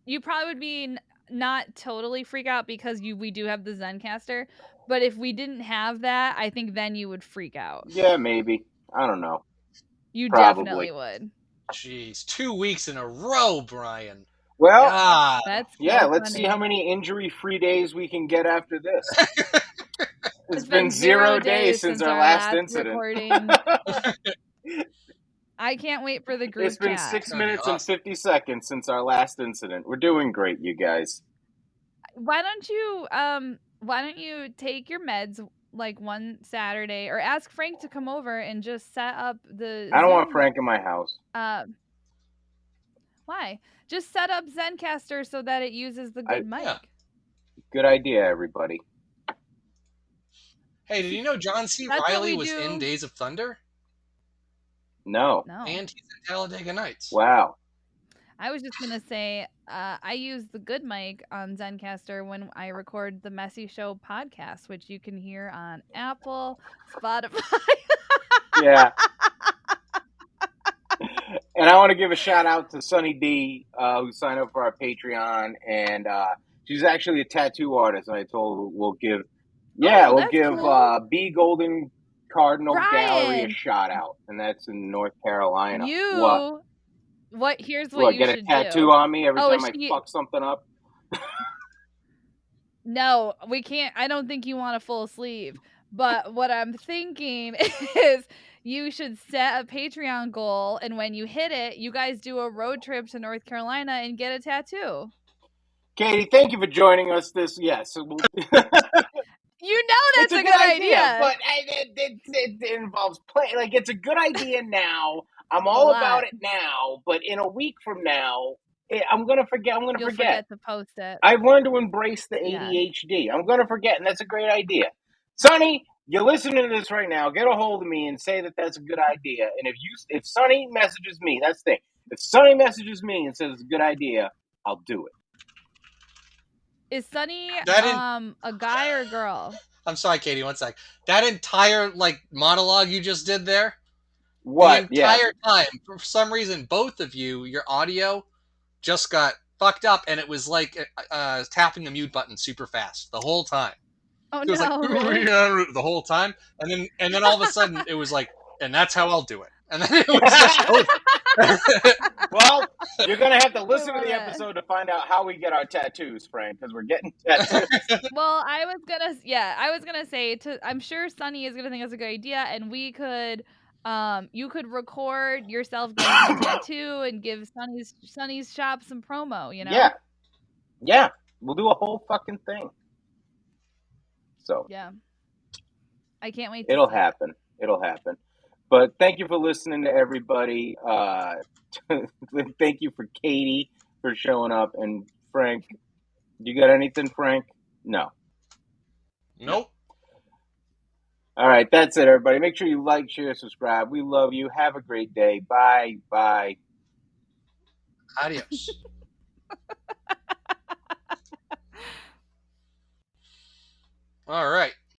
You probably would be not totally freak out because we do have the Zencastr. But if we didn't have that, I think then you would freak out. Yeah, maybe. I don't know. You definitely would. Jeez, 2 weeks in a row, Brian. Well, let's see how many injury-free days we can get after this. It's been 0 days since our last incident. I can't wait for the group chat. It's been 6 minutes and 50 seconds since our last incident. We're doing great, you guys. Why don't you take your meds one Saturday, or ask Frank to come over and just set up the I don't want Frank in my house. Why? Just set up Zencastr so that it uses the good mic. Yeah. Good idea, everybody. Hey, did you know John C. Reilly was in Days of Thunder? No. And he's in Talladega Nights. Wow. I was just going to say, I use the good mic on Zencastr when I record the Messy Show podcast, which you can hear on Apple, Spotify. Yeah. And I want to give a shout out to Sunny D, who signed up for our Patreon, and she's actually a tattoo artist. And I told her we'll give cool. B Golden Cardinal Gallery a shout out, and that's in North Carolina. Here's what you should do. Get a tattoo on me every time I fuck something up? No, we can't. I don't think you want a full sleeve. But what I'm thinking is you should set a Patreon goal, and when you hit it, you guys do a road trip to North Carolina and get a tattoo. Katie, thank you for joining us. Yes. You know that's it's a good idea. But it involves play. Like, it's a good idea now. I'm all about it now. But in a week from now, I'm going to forget. You'll forget to post it. I've learned to embrace the ADHD. I'm going to forget, and that's a great idea. Sonny, you're listening to this right now. Get a hold of me and say that that's a good idea. And if Sonny messages me, that's the thing. If Sonny messages me and says it's a good idea, I'll do it. Is Sonny a guy or a girl? I'm sorry, Katie, one sec. That entire monologue you just did there? What? The entire time, for some reason, both of you, your audio just got fucked up, and it was like tapping the mute button super fast the whole time. Oh, it was really? The whole time, and then all of a sudden it was like, and that's how I'll do it. And then it was just over. Well, you're gonna have to listen to the episode to find out how we get our tattoos, Frank, because we're getting tattoos. Well, I was gonna say I'm sure Sonny is gonna think that's a good idea, and we could you could record yourself getting a tattoo and give Sonny's shop some promo, you know? Yeah. We'll do a whole fucking thing. So yeah, I can't wait. It'll happen. But thank you for listening to everybody. Thank you for Katie for showing up, and Frank. You got anything, Frank? No. Nope. All right, that's it, everybody. Make sure you like, share, subscribe. We love you. Have a great day. Bye. Adios. All right.